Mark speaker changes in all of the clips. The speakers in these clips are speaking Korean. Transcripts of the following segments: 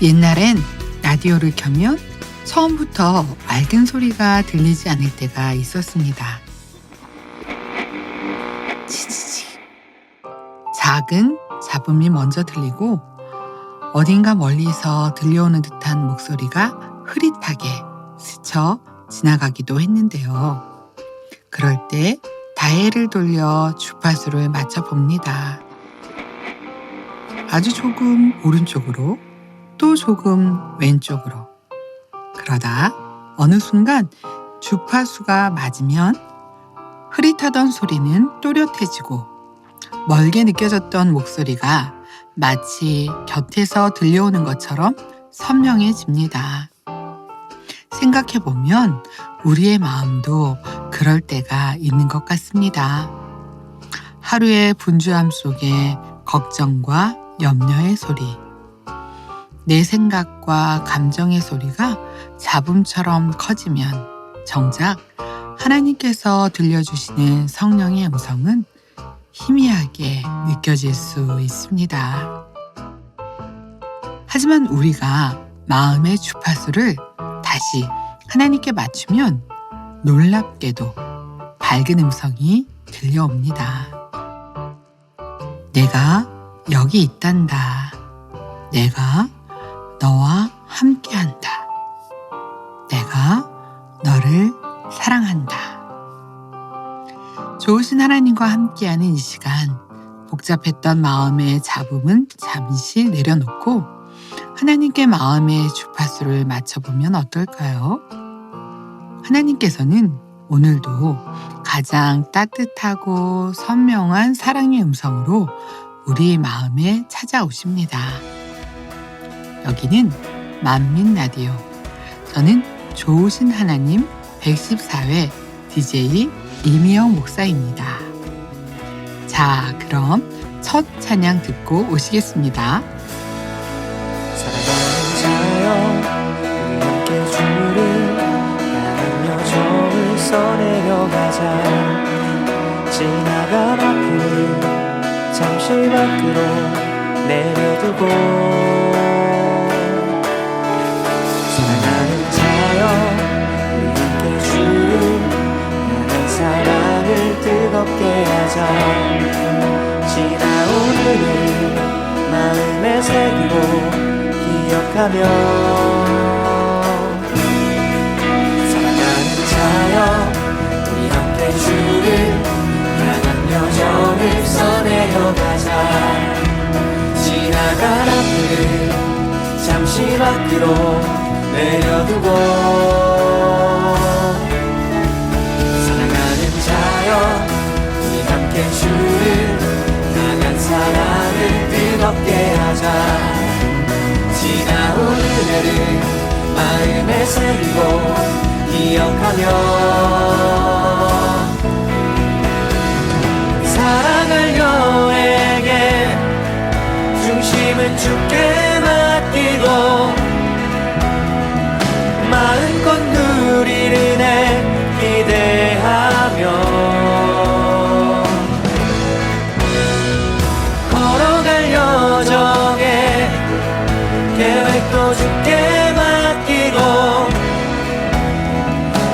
Speaker 1: 옛날엔 라디오를 켜면 처음부터 맑은 소리가 들리지 않을 때가 있었습니다. 치치치. 작은 잡음이 먼저 들리고 어딘가 멀리서 들려오는 듯한 목소리가 흐릿하게 스쳐 지나가기도 했는데요. 그럴 때 다이얼을 돌려 주파수를 맞춰봅니다. 아주 조금 오른쪽으로, 또 조금 왼쪽으로. 그러다 어느 순간 주파수가 맞으면 흐릿하던 소리는 또렷해지고 멀게 느껴졌던 목소리가 마치 곁에서 들려오는 것처럼 선명해집니다. 생각해보면 우리의 마음도 그럴 때가 있는 것 같습니다. 하루의 분주함 속에 걱정과 염려의 소리, 내 생각과 감정의 소리가 잡음처럼 커지면 정작 하나님께서 들려주시는 성령의 음성은 희미하게 느껴질 수 있습니다. 하지만 우리가 마음의 주파수를 다시 하나님께 맞추면 놀랍게도 밝은 음성이 들려옵니다. 내가 여기 있단다. 내가 너와 함께한다. 내가 너를 사랑한다. 좋으신 하나님과 함께하는 이 시간, 복잡했던 마음의 잡음은 잠시 내려놓고 하나님께 마음의 주파수를 맞춰보면 어떨까요? 하나님께서는 오늘도 가장 따뜻하고 선명한 사랑의 음성으로 우리의 마음에 찾아오십니다. 여기는 만민 라디오. 저는 좋으신 하나님 114회 DJ 이미영 목사입니다. 자, 그럼 첫 찬양 듣고 오시겠습니다.
Speaker 2: 사랑하는 자여, 우리 함께 주를 향한 여정을 써내려가자. 지나간 아픔을 잠시 밖으로 내려두고, 사랑하는 자여, 우리 함께 주를 향한 사랑을 뜨겁게 하자. 지나온 일을 마음에 새기고 기억하며, 사랑하는 자여, 우리 함께 주를 향한 여정을 써내려가자. 지나간 앞을 잠시 밖으로 내려두고, 사랑하는 자여, 우리 함께 주를 향한 사랑을 뜨겁게 하자. 지나온 은혜를 마음에 새기고 기억하며, 사랑할 여에게 중심은 주께 맡기고, 마음껏 누릴 은혜 기대하며, 걸어갈 여정에 계획도 주께 맡기고,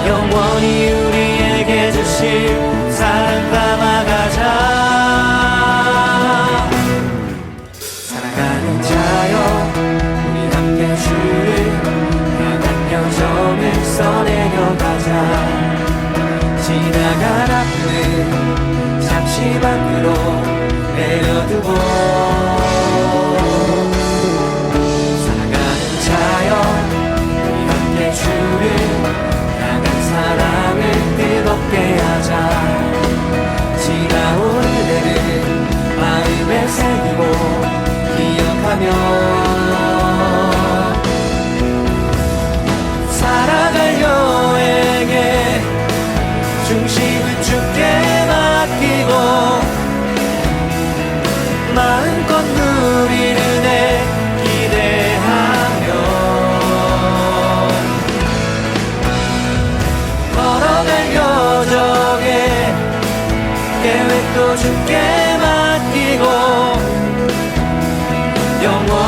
Speaker 2: 영원히 우리에게 주실 사랑 담아가자. 사랑하는 자여, 우리 함께 주를 향한 여정을 써내려가자. 지나간 아픔을 잠시 밖으로 내려두고, 사랑하는 자여, 우리 함께 주를 향한 사랑을 뜨겁게 하자. 지나온 은혜를 마음에 새기고 기억하며, 살아갈 여에게 중심은 주께 맡기고,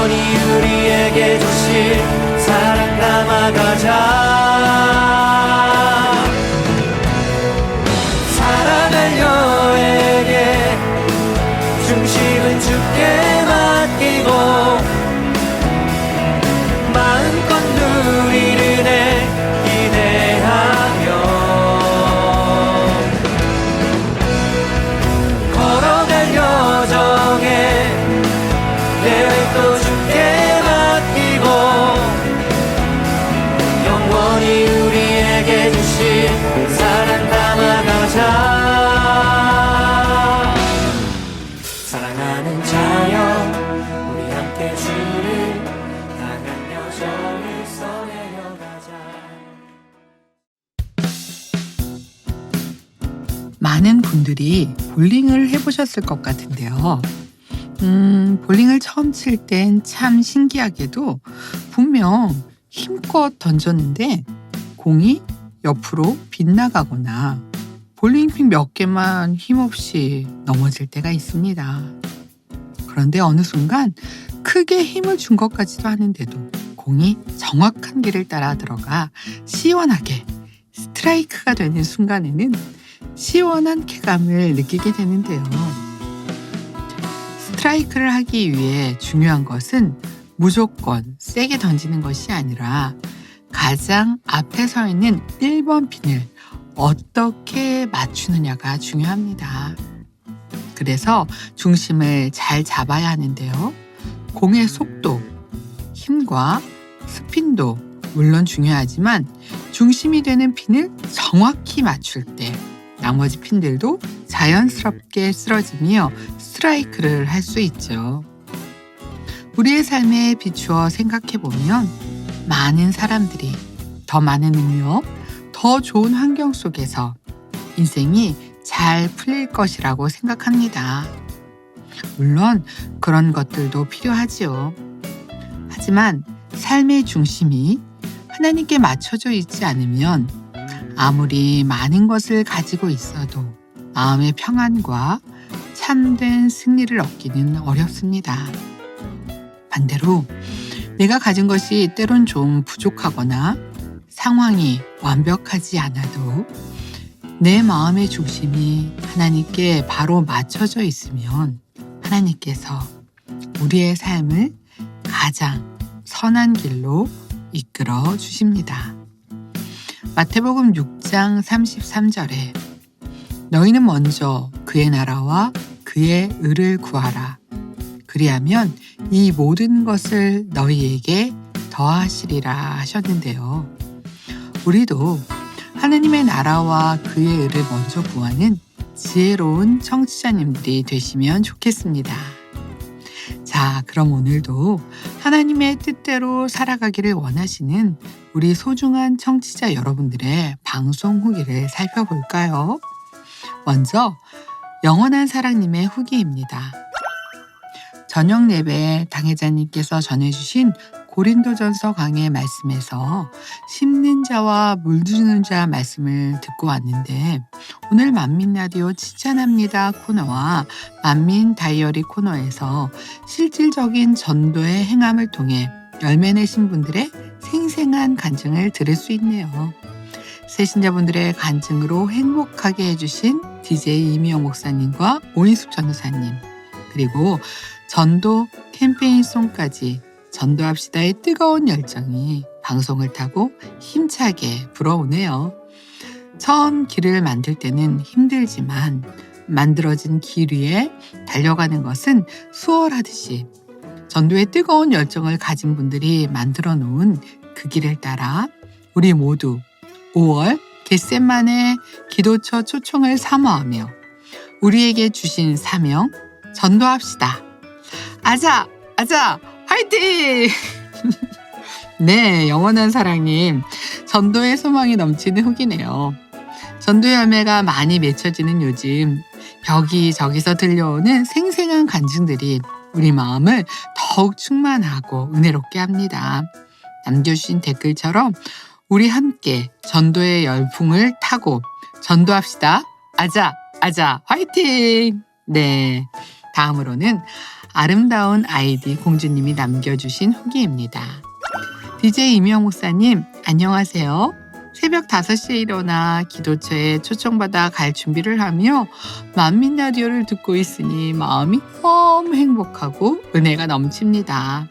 Speaker 2: 영원히 우리에게 주신 사랑 담아가자. 살아갈 여행에 중심은 주께 맡기고 마음껏 누릴 은혜 기대하며 걸어갈 여정에 계획도 주께 맡기고 영원히 우리에게 주신 사랑 담아가자. 사랑하는 자여 우리 함께 주를 향한 여정을 써내려가자.
Speaker 1: 많은 분들이 볼링을 해보셨을 것 같은데요. 볼링을 처음 칠 땐 참 신기하게도 분명 힘껏 던졌는데 공이 옆으로 빗나가거나 볼링핀 몇 개만 힘없이 넘어질 때가 있습니다. 그런데 어느 순간 크게 힘을 준 것 같지도 않은데도 공이 정확한 길을 따라 들어가 시원하게 스트라이크가 되는 순간에는 시원한 쾌감을 느끼게 되는데요. 스트라이크를 하기 위해 중요한 것은 무조건 세게 던지는 것이 아니라 가장 앞에 서 있는 1번 핀을 어떻게 맞추느냐가 중요합니다. 그래서 중심을 잘 잡아야 하는데요. 공의 속도, 힘과 스핀도 물론 중요하지만 중심이 되는 핀을 정확히 맞출 때 나머지 핀들도 자연스럽게 쓰러지며 스트라이크를 할 수 있죠. 우리의 삶에 비추어 생각해보면 많은 사람들이 더 많은 능력, 더 좋은 환경 속에서 인생이 잘 풀릴 것이라고 생각합니다. 물론 그런 것들도 필요하지요. 하지만 삶의 중심이 하나님께 맞춰져 있지 않으면 아무리 많은 것을 가지고 있어도 마음의 평안과 참된 승리를 얻기는 어렵습니다. 반대로 내가 가진 것이 때론 좀 부족하거나 상황이 완벽하지 않아도 내 마음의 중심이 하나님께 바로 맞춰져 있으면 하나님께서 우리의 삶을 가장 선한 길로 이끌어 주십니다. 마태복음 6장 33절에 너희는 먼저 그의 나라와 그의 의를 구하라. 그리하면 이 모든 것을 너희에게 더하시리라 하셨는데요. 우리도 하나님의 나라와 그의 의를 먼저 구하는 지혜로운 청취자님들이 되시면 좋겠습니다. 자, 그럼 오늘도 하나님의 뜻대로 살아가기를 원하시는 우리 소중한 청취자 여러분들의 방송 후기를 살펴볼까요? 먼저 영원한 사랑님의 후기입니다. 저녁 예배 당회자님께서 전해주신 고린도전서 강의 말씀에서 심는 자와 물 주는 자 말씀을 듣고 왔는데 오늘 만민라디오 칭찬합니다 코너와 만민 다이어리 코너에서 실질적인 전도의 행함을 통해 열매 내신 분들의 생생한 간증을 들을 수 있네요. 새신자분들의 간증으로 행복하게 해주신 DJ 이미영 목사님과 오인숙 전도사님, 그리고 전도 캠페인송까지 전도합시다의 뜨거운 열정이 방송을 타고 힘차게 불어오네요. 처음 길을 만들 때는 힘들지만 만들어진 길 위에 달려가는 것은 수월하듯이 전도의 뜨거운 열정을 가진 분들이 만들어 놓은 그 길을 따라 우리 모두 5월 겟셋만의 기도처 초청을 사모하며 우리에게 주신 사명 전도합시다. 아자! 아자! 화이팅! 네, 영원한 사랑님, 전도의 소망이 넘치는 후기네요. 전도 열매가 많이 맺혀지는 요즘 여기저기서 들려오는 생생한 간증들이 우리 마음을 더욱 충만하고 은혜롭게 합니다. 남겨주신 댓글처럼 우리 함께 전도의 열풍을 타고 전도합시다. 아자! 아자! 화이팅! 네, 다음으로는 아름다운 아이디 공주님이 남겨주신 후기입니다. DJ 이미영 목사님, 안녕하세요. 새벽 5시에 일어나 기도처에 초청받아 갈 준비를 하며 만민 라디오를 듣고 있으니 마음이 너무 행복하고 은혜가 넘칩니다.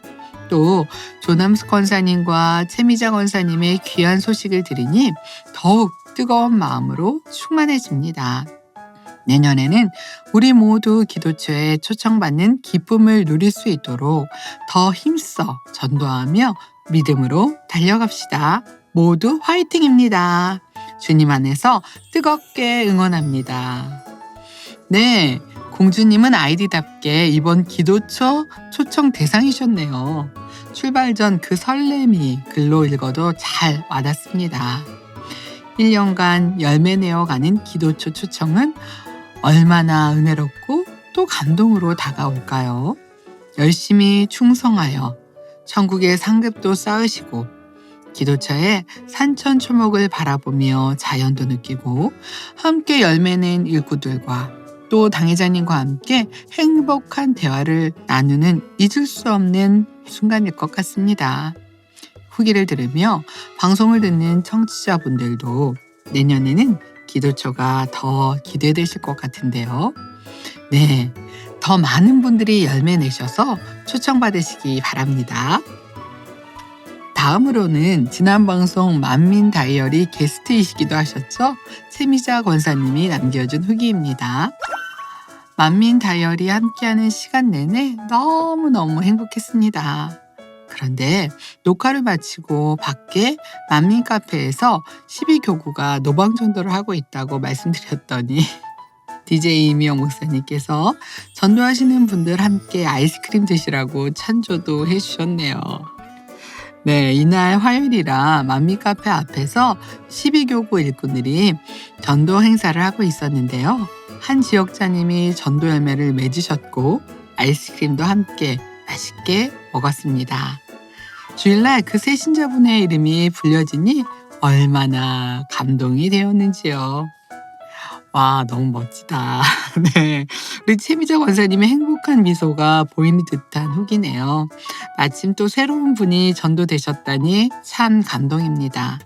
Speaker 1: 또 조남수 권사님과 최미자 권사님의 귀한 소식을 들으니 더욱 뜨거운 마음으로 충만해집니다. 내년에는 우리 모두 기도처에 초청받는 기쁨을 누릴 수 있도록 더 힘써 전도하며 믿음으로 달려갑시다. 모두 화이팅입니다. 주님 안에서 뜨겁게 응원합니다. 네, 공주님은 아이디답게 이번 기도처 초청 대상이셨네요. 출발 전 그 설렘이 글로 읽어도 잘 와닿습니다. 1년간 열매 내어가는 기도처 초청은 얼마나 은혜롭고 또 감동으로 다가올까요? 열심히 충성하여 천국의 상급도 쌓으시고 기도처에 산천초목을 바라보며 자연도 느끼고 함께 열매낸 일꾼들과 또 당회자님과 함께 행복한 대화를 나누는 잊을 수 없는 순간일 것 같습니다. 후기를 들으며 방송을 듣는 청취자분들도 내년에는 기도처가 더 기대되실 것 같은데요. 네, 더 많은 분들이 열매 내셔서 초청받으시기 바랍니다. 다음으로는 지난 방송 만민 다이어리 게스트이시기도 하셨죠? 최미자 권사님이 남겨준 후기입니다. 만민 다이어리 함께하는 시간 내내 너무너무 행복했습니다. 그런데 녹화를 마치고 밖에 만민 카페에서 12교구가 노방전도를 하고 있다고 말씀드렸더니 DJ 이미영 목사님께서 전도하시는 분들 함께 아이스크림 드시라고 찬조도 해주셨네요. 네, 이날 화요일이라 만미 카페 앞에서 12교구 일꾼들이 전도 행사를 하고 있었는데요. 한 지역자님이 전도 열매를 맺으셨고 아이스크림도 함께 맛있게 먹었습니다. 주일날 그 세 신자분의 이름이 불려지니 얼마나 감동이 되었는지요. 와, 너무 멋지다. 네, 우리 최미자 권사님의 행복한 미소가 보이는 듯한 후기네요. 마침 또 새로운 분이 전도되셨다니 참 감동입니다.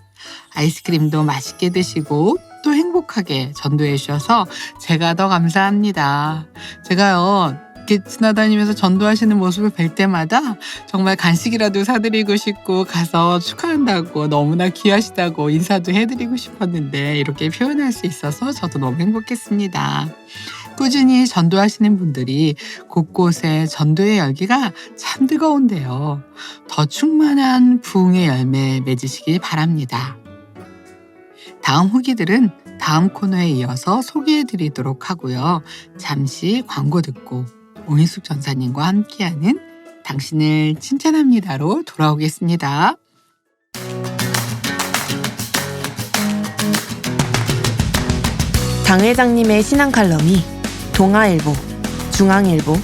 Speaker 1: 아이스크림도 맛있게 드시고 또 행복하게 전도해 주셔서 제가 더 감사합니다. 제가요, 이렇게 지나다니면서 전도하시는 모습을 뵐 때마다 정말 간식이라도 사드리고 싶고 가서 축하한다고 너무나 귀하시다고 인사도 해드리고 싶었는데 이렇게 표현할 수 있어서 저도 너무 행복했습니다. 꾸준히 전도하시는 분들이 곳곳에 전도의 열기가 참 뜨거운데요. 더 충만한 부흥의 열매 맺으시길 바랍니다. 다음 후기들은 다음 코너에 이어서 소개해드리도록 하고요. 잠시 광고 듣고 오인숙 전사님과 함께하는 당신을 칭찬합니다로 돌아오겠습니다.
Speaker 3: 당회장님의 신앙 칼럼이 동아일보, 중앙일보,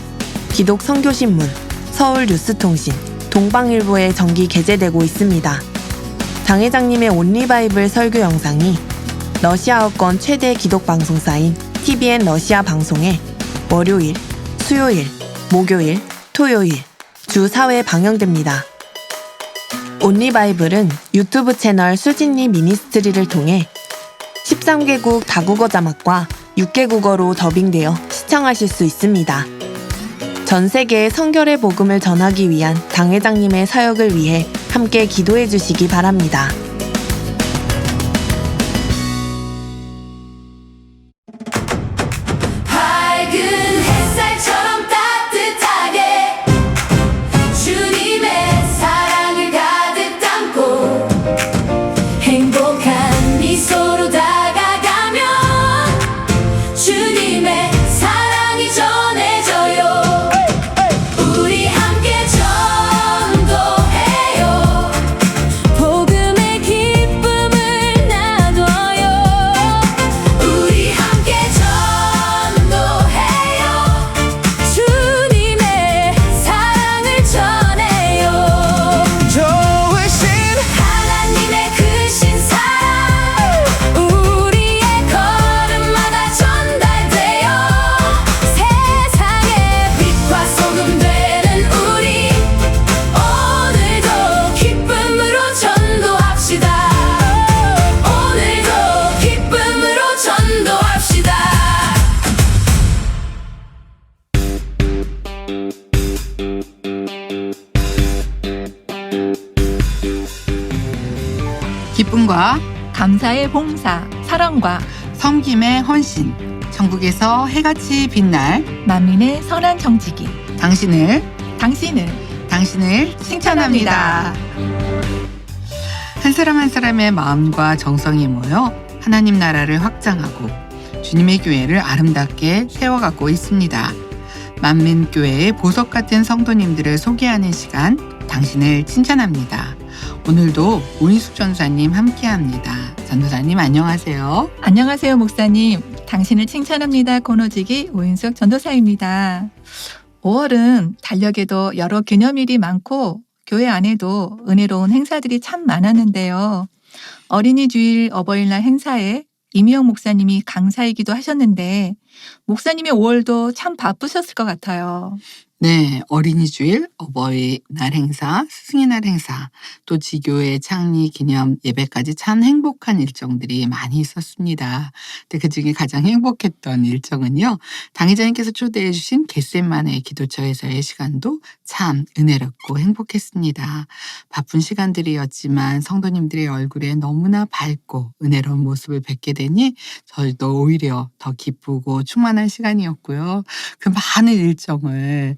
Speaker 3: 기독선교신문, 서울뉴스통신, 동방일보에 정기 게재되고 있습니다. 당회장님의 온리바이블 설교 영상이 러시아어권 최대 기독방송사인 TVN 러시아 방송에 월요일, 수요일, 목요일, 토요일 주 4회 방영됩니다. 온리바이블은 유튜브 채널 수진리 미니스트리를 통해 13개국 다국어 자막과 6개국어로 더빙되어 시청하실 수 있습니다. 전 세계에 성결의 복음을 전하기 위한 당회장님의 사역을 위해 함께 기도해 주시기 바랍니다.
Speaker 4: 밝은 햇살처럼 따뜻하게 주님의 사랑을 가득 담고 행복한 미소로 다가가면 주님의 사랑이 전해져요. 우리 함께 전도해요. 복음의
Speaker 1: 기쁨과
Speaker 5: 감사의 봉사, 사랑과
Speaker 1: 섬김의 헌신, 천국에서 해같이 빛날
Speaker 5: 만민의 선한 정직이
Speaker 1: 당신을
Speaker 5: 당신을
Speaker 1: 칭찬합니다. 한 사람 한 사람의 마음과 정성이 모여 하나님 나라를 확장하고 주님의 교회를 아름답게 세워가고 있습니다. 만민교회의 보석 같은 성도님들을 소개하는 시간, 당신을 칭찬합니다. 오늘도 오인숙 전도사님 함께합니다. 전도사님 안녕하세요.
Speaker 5: 안녕하세요, 목사님. 당신을 칭찬합니다. 권오직이 오인숙 전도사입니다. 5월은 달력에도 여러 기념일이 많고 교회 안에도 은혜로운 행사들이 참 많았는데요. 어린이 주일 어버이날 행사에 이미영 목사님이 강사이기도 하셨는데 목사님의 5월도 참 바쁘셨을 것 같아요.
Speaker 1: 네, 어린이 주일, 어버이날 행사, 스승의 날 행사, 또 지교회 창립 기념 예배까지 참 행복한 일정들이 많이 있었습니다. 근데 그중에 가장 행복했던 일정은요, 당회장님께서 초대해 주신 겟셋만의 기도처에서의 시간도 참 은혜롭고 행복했습니다. 바쁜 시간들이었지만 성도님들의 얼굴에 너무나 밝고 은혜로운 모습을 뵙게 되니 저희도 오히려 더 기쁘고 충만한 시간이었고요. 그 많은 일정을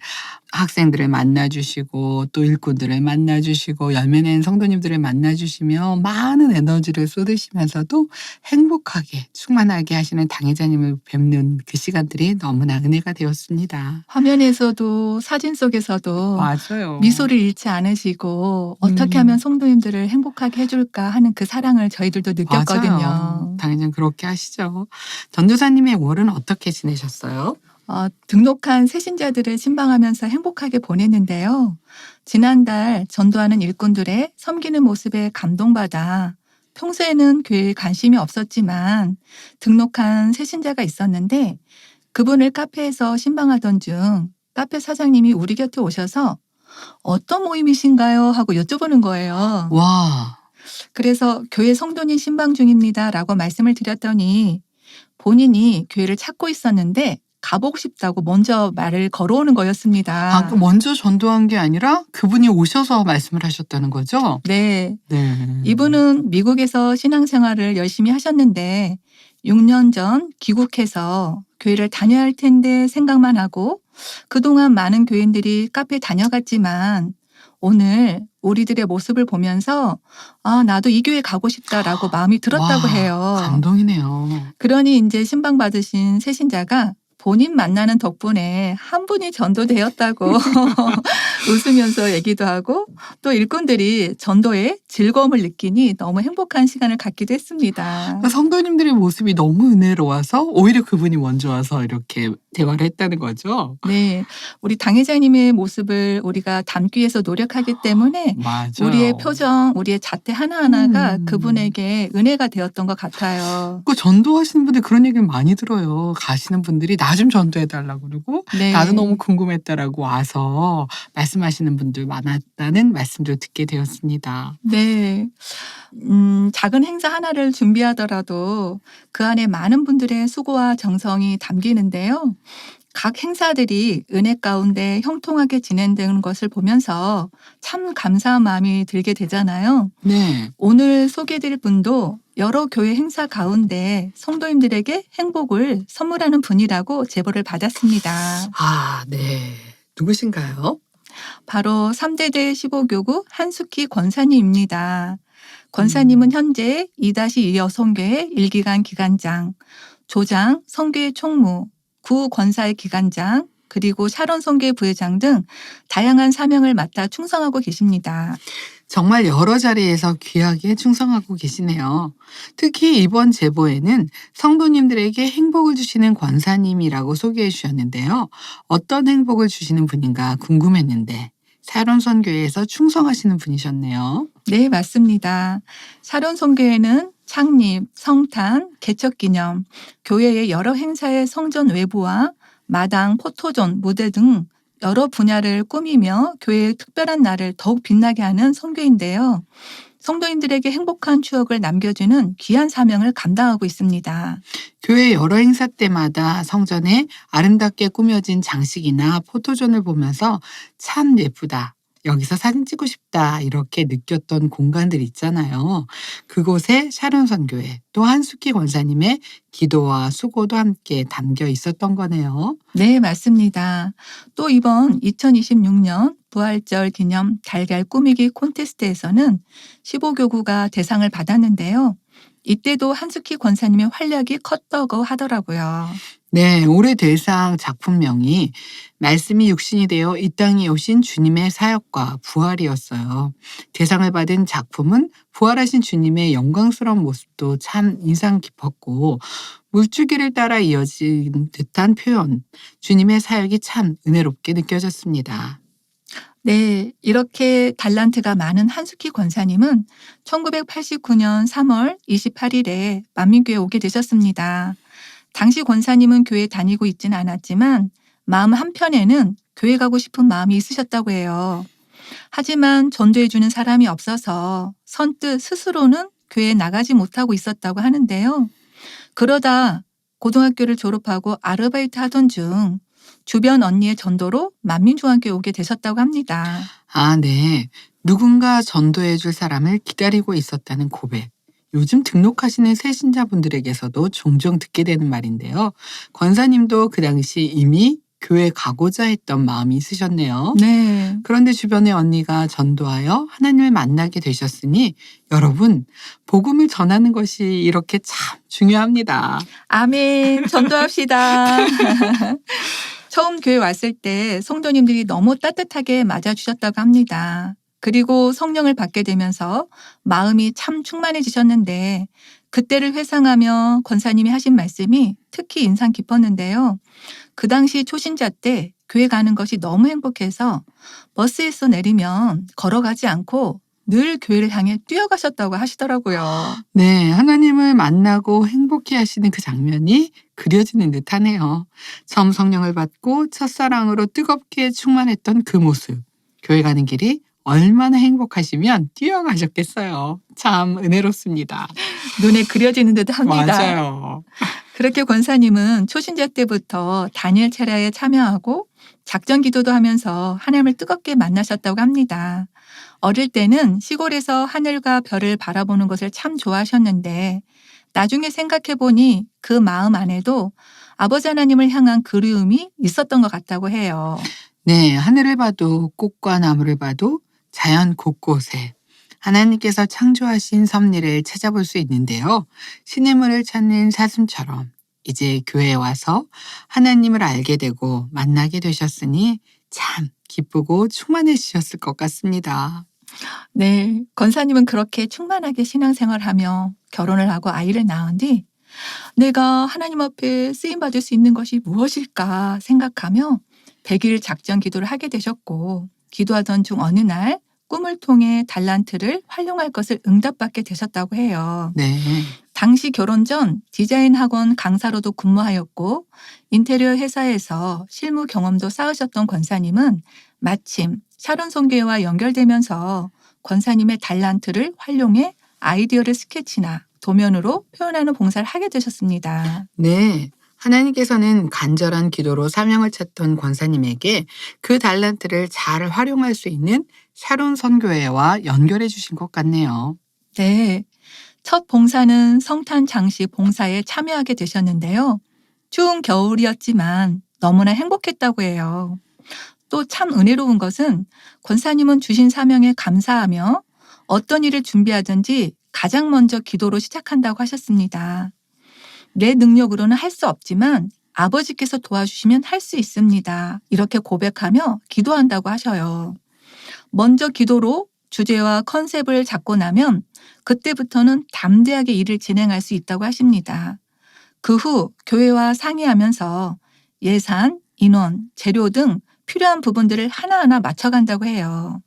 Speaker 1: 학생들을 만나주시고 또 일꾼들을 만나주시고 열매낸 성도님들을 만나주시며 많은 에너지를 쏟으시면서도 행복하게 충만하게 하시는 당회자님을 뵙는 그 시간들이 너무나 은혜가 되었습니다.
Speaker 5: 화면에서도 사진 속에서도
Speaker 1: 맞아요.
Speaker 5: 미소를 잃지 않으시고 어떻게 하면 성도님들을 행복하게 해줄까 하는 그 사랑을 저희들도 느꼈거든요.
Speaker 1: 맞아요. 당연히 그렇게 하시죠. 전도사님의 월은 어떻게 지내셨어요?
Speaker 5: 등록한 새신자들을 신방하면서 행복하게 보냈는데요. 지난달 전도하는 일꾼들의 섬기는 모습에 감동받아 평소에는 교회에 관심이 없었지만 등록한 새신자가 있었는데 그분을 카페에서 신방하던 중 카페 사장님이 우리 곁에 오셔서 어떤 모임이신가요? 하고 여쭤보는 거예요.
Speaker 1: 와,
Speaker 5: 그래서 교회 성도님 신방 중입니다. 라고 말씀을 드렸더니 본인이 교회를 찾고 있었는데 가보고 싶다고 먼저 말을 걸어오는 거였습니다.
Speaker 1: 그 먼저 전도한 게 아니라 그분이 오셔서 말씀을 하셨다는 거죠?
Speaker 5: 네.
Speaker 1: 네.
Speaker 5: 이분은 미국에서 신앙생활을 열심히 하셨는데 6년 전 귀국해서 교회를 다녀야 할 텐데 생각만 하고 그동안 많은 교인들이 카페 다녀갔지만 오늘 우리들의 모습을 보면서 나도 이 교회 가고 싶다라고 마음이 들었다고
Speaker 1: 와,
Speaker 5: 해요.
Speaker 1: 감동이네요.
Speaker 5: 그러니 이제 신방 받으신 새신자가 본인 만나는 덕분에 한 분이 전도되었다고 웃으면서 얘기도 하고 또 일꾼들이 전도에 즐거움을 느끼니 너무 행복한 시간을 갖기도 했습니다.
Speaker 1: 성도님들의 모습이 너무 은혜로워서 오히려 그분이 먼저 와서 이렇게 대화를 했다는 거죠?
Speaker 5: 네, 우리 당회장님의 모습을 우리가 담기 위해서 노력하기 때문에
Speaker 1: 맞아요.
Speaker 5: 우리의 표정, 우리의 자태 하나하나가
Speaker 1: 음.
Speaker 5: 그분에게 은혜가 되었던 것 같아요.
Speaker 1: 그 전도하시는 분들 그런 얘기를 많이 들어요. 가시는 분들이 나 좀 전도해달라고 그러고
Speaker 5: 네.
Speaker 1: 나도 너무 궁금했다라고 와서 말씀하시는 분들 많았다는 말씀도 듣게 되었습니다.
Speaker 5: 네. 작은 행사 하나를 준비하더라도 그 안에 많은 분들의 수고와 정성이 담기는데요. 각 행사들이 은혜 가운데 형통하게 진행되는 것을 보면서 참 감사한 마음이 들게 되잖아요.
Speaker 1: 네.
Speaker 5: 오늘 소개해드릴 분도 여러 교회 행사 가운데 성도님들에게 행복을 선물하는 분이라고 제보를 받았습니다.
Speaker 1: 네. 누구신가요?
Speaker 5: 바로 3대대 15교구 한숙희 권사님입니다. 권사님은 현재 2-2 여성교회 1기간 기관장, 조장, 성교회 총무, 구 권사의 기관장, 그리고 샤론 성교회 부회장 등 다양한 사명을 맡아 충성하고 계십니다.
Speaker 1: 정말 여러 자리에서 귀하게 충성하고 계시네요. 특히 이번 제보에는 성도님들에게 행복을 주시는 권사님이라고 소개해 주셨는데요. 어떤 행복을 주시는 분인가 궁금했는데 샤론 선교회에서 충성하시는 분이셨네요.
Speaker 5: 네, 맞습니다. 샤론 성교회는 창립, 성탄, 개척기념, 교회의 여러 행사의 성전 외부와 마당, 포토존, 무대 등 여러 분야를 꾸미며 교회의 특별한 날을 더욱 빛나게 하는 선교인데요. 성도인들에게 행복한 추억을 남겨주는 귀한 사명을 감당하고 있습니다.
Speaker 1: 교회 여러 행사 때마다 성전에 아름답게 꾸며진 장식이나 포토존을 보면서 참 예쁘다. 여기서 사진 찍고 싶다 이렇게 느꼈던 공간들 있잖아요. 그곳에 샤론 선교회 또 한숙희 권사님의 기도와 수고도 함께 담겨 있었던 거네요.
Speaker 5: 네, 맞습니다. 또 이번 2026년 부활절 기념 달걀 꾸미기 콘테스트에서는 15교구가 대상을 받았는데요. 이때도 한숙희 권사님의 활약이 컸다고 하더라고요.
Speaker 1: 네, 올해 대상 작품명이 말씀이 육신이 되어 이 땅에 오신 주님의 사역과 부활이었어요. 대상을 받은 작품은 부활하신 주님의 영광스러운 모습도 참 인상 깊었고 물줄기를 따라 이어진 듯한 표현, 주님의 사역이 참 은혜롭게 느껴졌습니다.
Speaker 5: 네, 이렇게 달란트가 많은 한숙희 권사님은 1989년 3월 28일에 만민교회에 오게 되셨습니다. 당시 권사님은 교회 다니고 있지는 않았지만 마음 한편에는 교회 가고 싶은 마음이 있으셨다고 해요. 하지만 전도해주는 사람이 없어서 선뜻 스스로는 교회에 나가지 못하고 있었다고 하는데요. 그러다 고등학교를 졸업하고 아르바이트 하던 중 주변 언니의 전도로 만민중앙교회 오게 되셨다고 합니다.
Speaker 1: 아, 네. 누군가 전도해 줄 사람을 기다리고 있었다는 고백. 요즘 등록하시는 새신자분들에게서도 종종 듣게 되는 말인데요. 권사님도 그 당시 이미 교회 가고자 했던 마음이 있으셨네요.
Speaker 5: 네.
Speaker 1: 그런데 주변의 언니가 전도하여 하나님을 만나게 되셨으니 여러분, 복음을 전하는 것이 이렇게 참 중요합니다.
Speaker 5: 아멘. 전도합시다. 처음 교회 왔을 때 성도님들이 너무 따뜻하게 맞아주셨다고 합니다. 그리고 성령을 받게 되면서 마음이 참 충만해지셨는데 그때를 회상하며 권사님이 하신 말씀이 특히 인상 깊었는데요. 그 당시 초신자 때 교회 가는 것이 너무 행복해서 버스에서 내리면 걸어가지 않고 늘 교회를 향해 뛰어가셨다고 하시더라고요.
Speaker 1: 네, 하나님을 만나고 행복해 하시는 그 장면이 그려지는 듯하네요. 처음 성령을 받고 첫사랑으로 뜨겁게 충만했던 그 모습. 교회 가는 길이 얼마나 행복하시면 뛰어가셨겠어요. 참 은혜롭습니다.
Speaker 5: 눈에 그려지는 듯 합니다.
Speaker 1: 맞아요.
Speaker 5: 그렇게 권사님은 초신자 때부터 다니엘 체라에 참여하고 작전 기도도 하면서 하나님을 뜨겁게 만나셨다고 합니다. 어릴 때는 시골에서 하늘과 별을 바라보는 것을 참 좋아하셨는데 나중에 생각해보니 그 마음 안에도 아버지 하나님을 향한 그리움이 있었던 것 같다고 해요.
Speaker 1: 네, 하늘을 봐도 꽃과 나무를 봐도 자연 곳곳에 하나님께서 창조하신 섭리를 찾아볼 수 있는데요. 시냇물을 찾는 사슴처럼 이제 교회에 와서 하나님을 알게 되고 만나게 되셨으니 참 기쁘고 충만해지셨을 것 같습니다.
Speaker 5: 네, 권사님은 그렇게 충만하게 신앙생활하며 결혼을 하고 아이를 낳은 뒤 내가 하나님 앞에 쓰임받을 수 있는 것이 무엇일까 생각하며 100일 작전 기도를 하게 되셨고 기도하던 중 어느 날 꿈을 통해 달란트를 활용할 것을 응답받게 되셨다고 해요.
Speaker 1: 네.
Speaker 5: 당시 결혼 전 디자인 학원 강사로도 근무하였고 인테리어 회사에서 실무 경험도 쌓으셨던 권사님은 마침 샤론 선교회와 연결되면서 권사님의 달란트를 활용해 아이디어를 스케치나 도면으로 표현하는 봉사를 하게 되셨습니다.
Speaker 1: 네. 하나님께서는 간절한 기도로 사명을 찾던 권사님에게 그 달란트를 잘 활용할 수 있는 샤론 선교회와 연결해 주신 것 같네요.
Speaker 5: 네. 첫 봉사는 성탄 장식 봉사에 참여하게 되셨는데요. 추운 겨울이었지만 너무나 행복했다고 해요. 또 참 은혜로운 것은 권사님은 주신 사명에 감사하며 어떤 일을 준비하든지 가장 먼저 기도로 시작한다고 하셨습니다. 내 능력으로는 할 수 없지만 아버지께서 도와주시면 할 수 있습니다. 이렇게 고백하며 기도한다고 하셔요. 먼저 기도로 주제와 컨셉을 잡고 나면 그때부터는 담대하게 일을 진행할 수 있다고 하십니다. 그 후 교회와 상의하면서 예산, 인원, 재료 등 필요한 부분들을 하나하나 맞춰간다고 해요.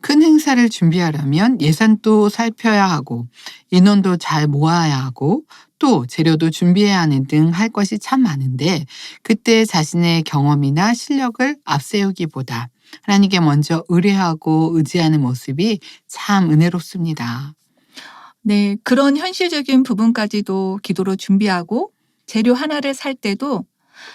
Speaker 1: 큰 행사를 준비하려면 예산도 살펴야 하고 인원도 잘 모아야 하고 또 재료도 준비해야 하는 등 할 것이 참 많은데 그때 자신의 경험이나 실력을 앞세우기보다 하나님께 먼저 의뢰하고 의지하는 모습이 참 은혜롭습니다.
Speaker 5: 네, 그런 현실적인 부분까지도 기도로 준비하고 재료 하나를 살 때도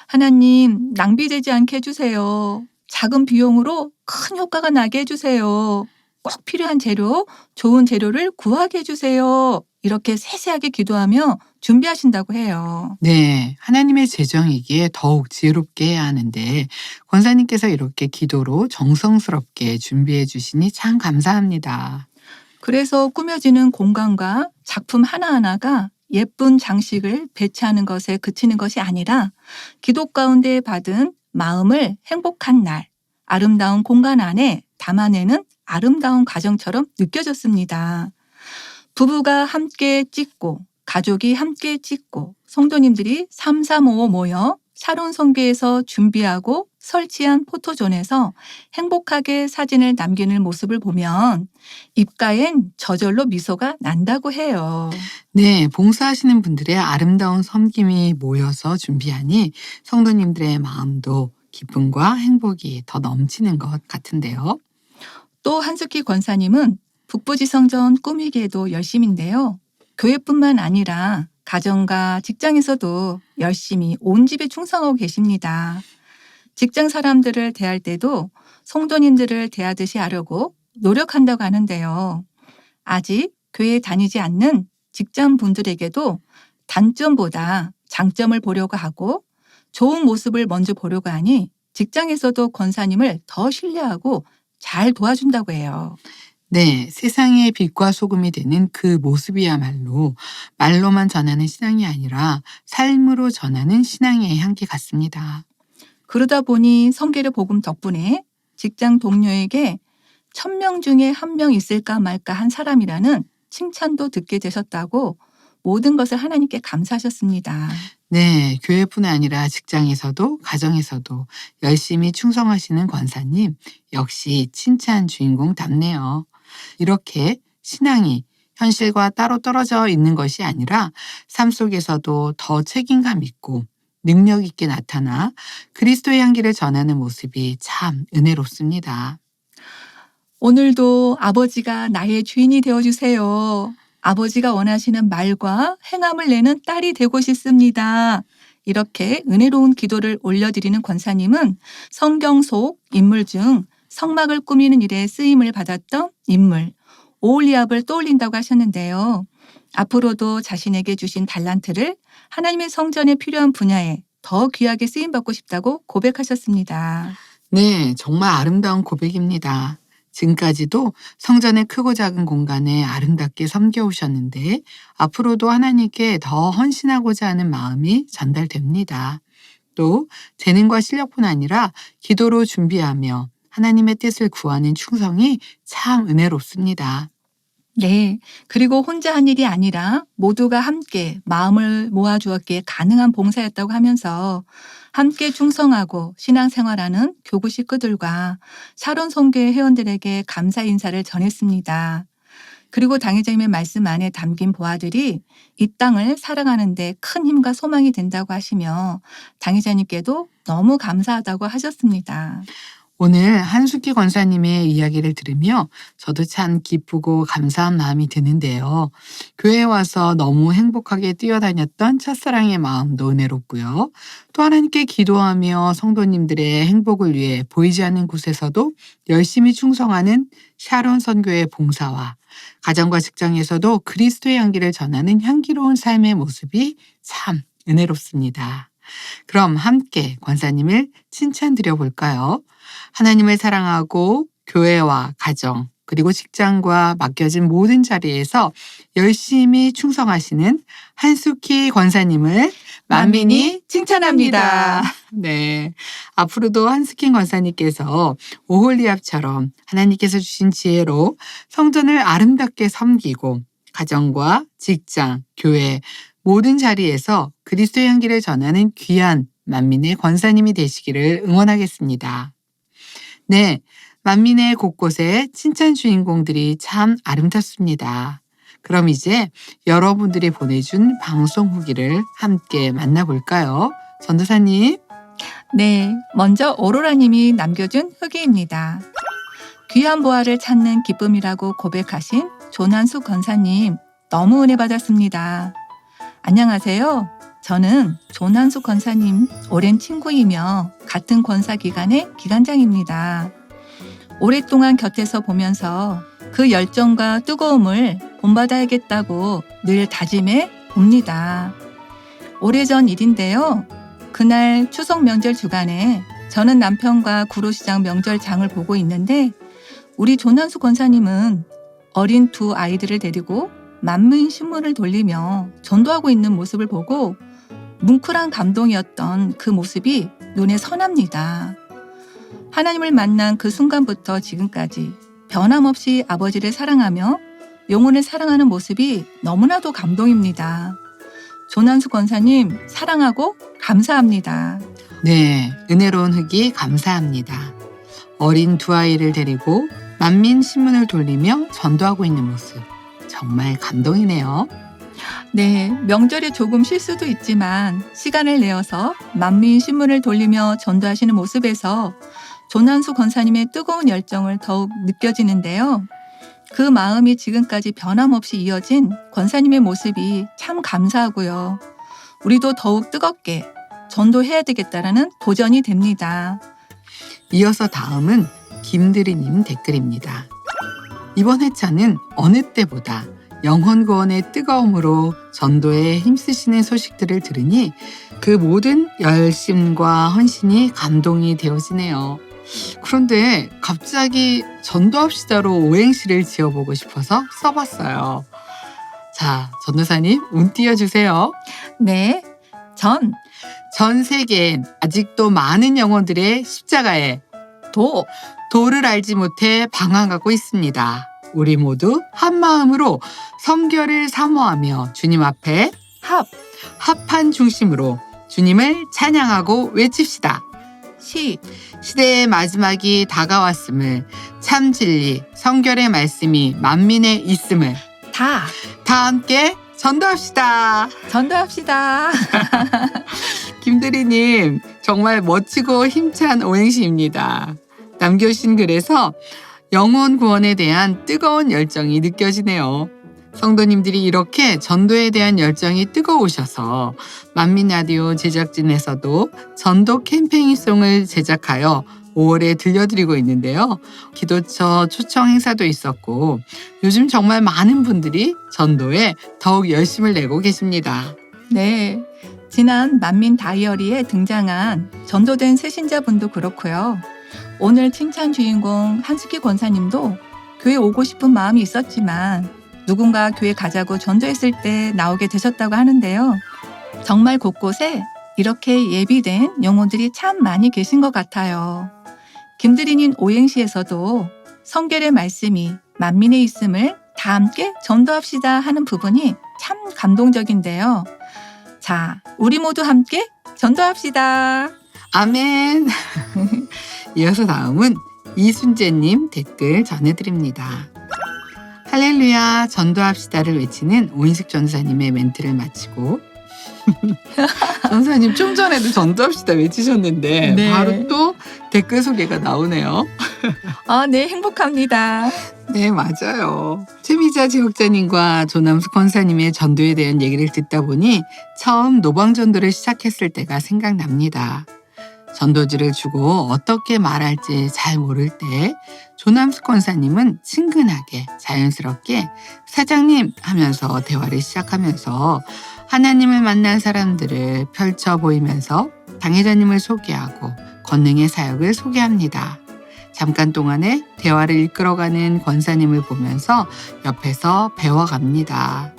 Speaker 5: 하나님 낭비되지 않게 해주세요. 작은 비용으로 큰 효과가 나게 해주세요. 꼭 필요한 재료, 좋은 재료를 구하게 해주세요. 이렇게 세세하게 기도하며 준비하신다고 해요.
Speaker 1: 네, 하나님의 재정이기에 더욱 지혜롭게 해야 하는데 권사님께서 이렇게 기도로 정성스럽게 준비해 주시니 참 감사합니다.
Speaker 5: 그래서 꾸며지는 공간과 작품 하나하나가 예쁜 장식을 배치하는 것에 그치는 것이 아니라 기도 가운데 받은 마음을 행복한 날, 아름다운 공간 안에 담아내는 아름다운 과정처럼 느껴졌습니다. 부부가 함께 찍고 가족이 함께 찍고 성도님들이 335 모여 샤론 성교에서 준비하고 설치한 포토존에서 행복하게 사진을 남기는 모습을 보면 입가엔 저절로 미소가 난다고 해요.
Speaker 1: 네, 봉사하시는 분들의 아름다운 섬김이 모여서 준비하니 성도님들의 마음도 기쁨과 행복이 더 넘치는 것 같은데요.
Speaker 5: 또 한숙희 권사님은 북부지성전 꾸미기에도 열심인데요. 교회뿐만 아니라 가정과 직장에서도 열심히 온 집에 충성하고 계십니다. 직장 사람들을 대할 때도 성도님들을 대하듯이 하려고 노력한다고 하는데요. 아직 교회에 다니지 않는 직장 분들에게도 단점보다 장점을 보려고 하고 좋은 모습을 먼저 보려고 하니 직장에서도 권사님을 더 신뢰하고 잘 도와준다고 해요.
Speaker 1: 네, 세상의 빛과 소금이 되는 그 모습이야말로 말로만 전하는 신앙이 아니라 삶으로 전하는 신앙의 향기 같습니다.
Speaker 5: 그러다 보니 성계의 복음 덕분에 직장 동료에게 1000명 중에 1명 있을까 말까 한 사람이라는 칭찬도 듣게 되셨다고 모든 것을 하나님께 감사하셨습니다.
Speaker 1: 네, 교회뿐 아니라 직장에서도 가정에서도 열심히 충성하시는 권사님 역시 칭찬 주인공답네요. 이렇게 신앙이 현실과 따로 떨어져 있는 것이 아니라 삶 속에서도 더 책임감 있고 능력 있게 나타나 그리스도의 향기를 전하는 모습이 참 은혜롭습니다.
Speaker 5: 오늘도 아버지가 나의 주인이 되어주세요. 아버지가 원하시는 말과 행함을 내는 딸이 되고 싶습니다. 이렇게 은혜로운 기도를 올려드리는 권사님은 성경 속 인물 중 성막을 꾸미는 일에 쓰임을 받았던 인물 오홀리압을 떠올린다고 하셨는데요. 앞으로도 자신에게 주신 달란트를 하나님의 성전에 필요한 분야에 더 귀하게 쓰임받고 싶다고 고백하셨습니다.
Speaker 1: 네, 정말 아름다운 고백입니다. 지금까지도 성전의 크고 작은 공간에 아름답게 섬겨오셨는데 앞으로도 하나님께 더 헌신하고자 하는 마음이 전달됩니다. 또 재능과 실력뿐 아니라 기도로 준비하며 하나님의 뜻을 구하는 충성이 참 은혜롭습니다.
Speaker 5: 네. 그리고 혼자 한 일이 아니라 모두가 함께 마음을 모아주었기에 가능한 봉사였다고 하면서 함께 충성하고 신앙생활하는 교구 식구들과 샤론 선교회 회원들에게 감사 인사를 전했습니다. 그리고 당회장님의 말씀 안에 담긴 보아들이 이 땅을 살아가는 데 큰 힘과 소망이 된다고 하시며 당회장님께도 너무 감사하다고 하셨습니다.
Speaker 1: 오늘 한숙희 권사님의 이야기를 들으며 저도 참 기쁘고 감사한 마음이 드는데요. 교회에 와서 너무 행복하게 뛰어다녔던 첫사랑의 마음도 은혜롭고요. 또 하나님께 기도하며 성도님들의 행복을 위해 보이지 않는 곳에서도 열심히 충성하는 샤론 선교의 봉사와 가정과 직장에서도 그리스도의 향기를 전하는 향기로운 삶의 모습이 참 은혜롭습니다. 그럼 함께 권사님을 칭찬드려 볼까요? 하나님을 사랑하고 교회와 가정 그리고 직장과 맡겨진 모든 자리에서 열심히 충성하시는 한숙희 권사님을 만민이 칭찬합니다. 네, 앞으로도 한숙희 권사님께서 오홀리압처럼 하나님께서 주신 지혜로 성전을 아름답게 섬기고 가정과 직장, 교회 모든 자리에서 그리스도의 향기를 전하는 귀한 만민의 권사님이 되시기를 응원하겠습니다. 네, 만민의 곳곳에 칭찬 주인공들이 참 아름답습니다. 그럼 이제 여러분들이 보내준 방송 후기를 함께 만나볼까요? 전도사님.
Speaker 5: 네, 먼저 오로라님이 남겨준 후기입니다. 귀한 보화를 찾는 기쁨이라고 고백하신 조난수 권사님 너무 은혜 받았습니다. 안녕하세요. 저는 조난수 권사님 오랜 친구이며 같은 권사 기관의 기관장입니다. 오랫동안 곁에서 보면서 그 열정과 뜨거움을 본받아야겠다고 늘 다짐해 봅니다. 오래전 일인데요. 그날 추석 명절 주간에 저는 남편과 구로시장 명절장을 보고 있는데 우리 조난수 권사님은 어린 두 아이들을 데리고 만민 신문을 돌리며 전도하고 있는 모습을 보고 뭉클한 감동이었던 그 모습이 눈에 선합니다. 하나님을 만난 그 순간부터 지금까지 변함없이 아버지를 사랑하며 영혼을 사랑하는 모습이 너무나도 감동입니다. 조난수 권사님 사랑하고 감사합니다.
Speaker 1: 네, 은혜로운 흙이 감사합니다. 어린 두 아이를 데리고 만민 신문을 돌리며 전도하고 있는 모습. 정말 감동이네요.
Speaker 5: 네, 명절에 조금 쉴 수도 있지만 시간을 내어서 만민 신문을 돌리며 전도하시는 모습에서 조난수 권사님의 뜨거운 열정을 더욱 느껴지는데요. 그 마음이 지금까지 변함없이 이어진 권사님의 모습이 참 감사하고요. 우리도 더욱 뜨겁게 전도해야 되겠다라는 도전이 됩니다.
Speaker 1: 이어서 다음은 김드리님 댓글입니다. 이번 회차는 어느 때보다 영혼 구원의 뜨거움으로 전도에 힘쓰시는 소식들을 들으니 그 모든 열심과 헌신이 감동이 되어지네요. 그런데 갑자기 전도합시다로 오행시를 지어보고 싶어서 써봤어요. 자, 전도사님 운 띄워주세요.
Speaker 5: 네,
Speaker 1: 전 세계엔 아직도 많은 영혼들의 십자가에 도를 알지 못해 방황하고 있습니다. 우리 모두 한 마음으로 성결을 사모하며 주님 앞에 합한 중심으로 주님을 찬양하고 외칩시다. 시대의 마지막이 다가왔음을, 참 진리, 성결의 말씀이 만민에 있음을 다 함께 전도합시다. 김대리님 정말 멋지고 힘찬 오행시입니다. 남겨주신 글에서 영혼 구원에 대한 뜨거운 열정이 느껴지네요. 성도님들이 이렇게 전도에 대한 열정이 뜨거우셔서 만민라디오 제작진에서도 전도 캠페인송을 제작하여 5월에 들려드리고 있는데요. 기도처 초청 행사도 있었고 요즘 정말 많은 분들이 전도에 더욱 열심을 내고 계십니다.
Speaker 5: 네, 지난 만민 다이어리에 등장한 전도된 새신자분도 그렇고요. 오늘 칭찬 주인공 한숙희 권사님도 교회 오고 싶은 마음이 있었지만 누군가 교회 가자고 전도했을 때 나오게 되셨다고 하는데요. 정말 곳곳에 이렇게 예비된 영혼들이 참 많이 계신 것 같아요. 김드리님 오행시에서도 성결의 말씀이 만민에 있음을 다 함께 전도합시다 하는 부분이 참 감동적인데요. 자, 우리 모두 함께 전도합시다.
Speaker 1: 아멘. 이어서 다음은 이순재님 댓글 전해드립니다. 할렐루야 전도합시다를 외치는 오인숙 전도사님의 멘트를 마치고 전도사님 좀 전에도 전도합시다 외치셨는데
Speaker 5: 네.
Speaker 1: 바로 또 댓글 소개가 나오네요.
Speaker 5: 네, 행복합니다.
Speaker 1: 네, 맞아요. 최미자 지역자님과 조남수 권사님의 전도에 대한 얘기를 듣다 보니 처음 노방전도를 시작했을 때가 생각납니다. 전도지를 주고 어떻게 말할지 잘 모를 때 조남수 권사님은 친근하게 자연스럽게 사장님 하면서 대화를 시작하면서 하나님을 만난 사람들을 펼쳐 보이면서 당회자님을 소개하고 권능의 사역을 소개합니다. 잠깐 동안에 대화를 이끌어가는 권사님을 보면서 옆에서 배워갑니다.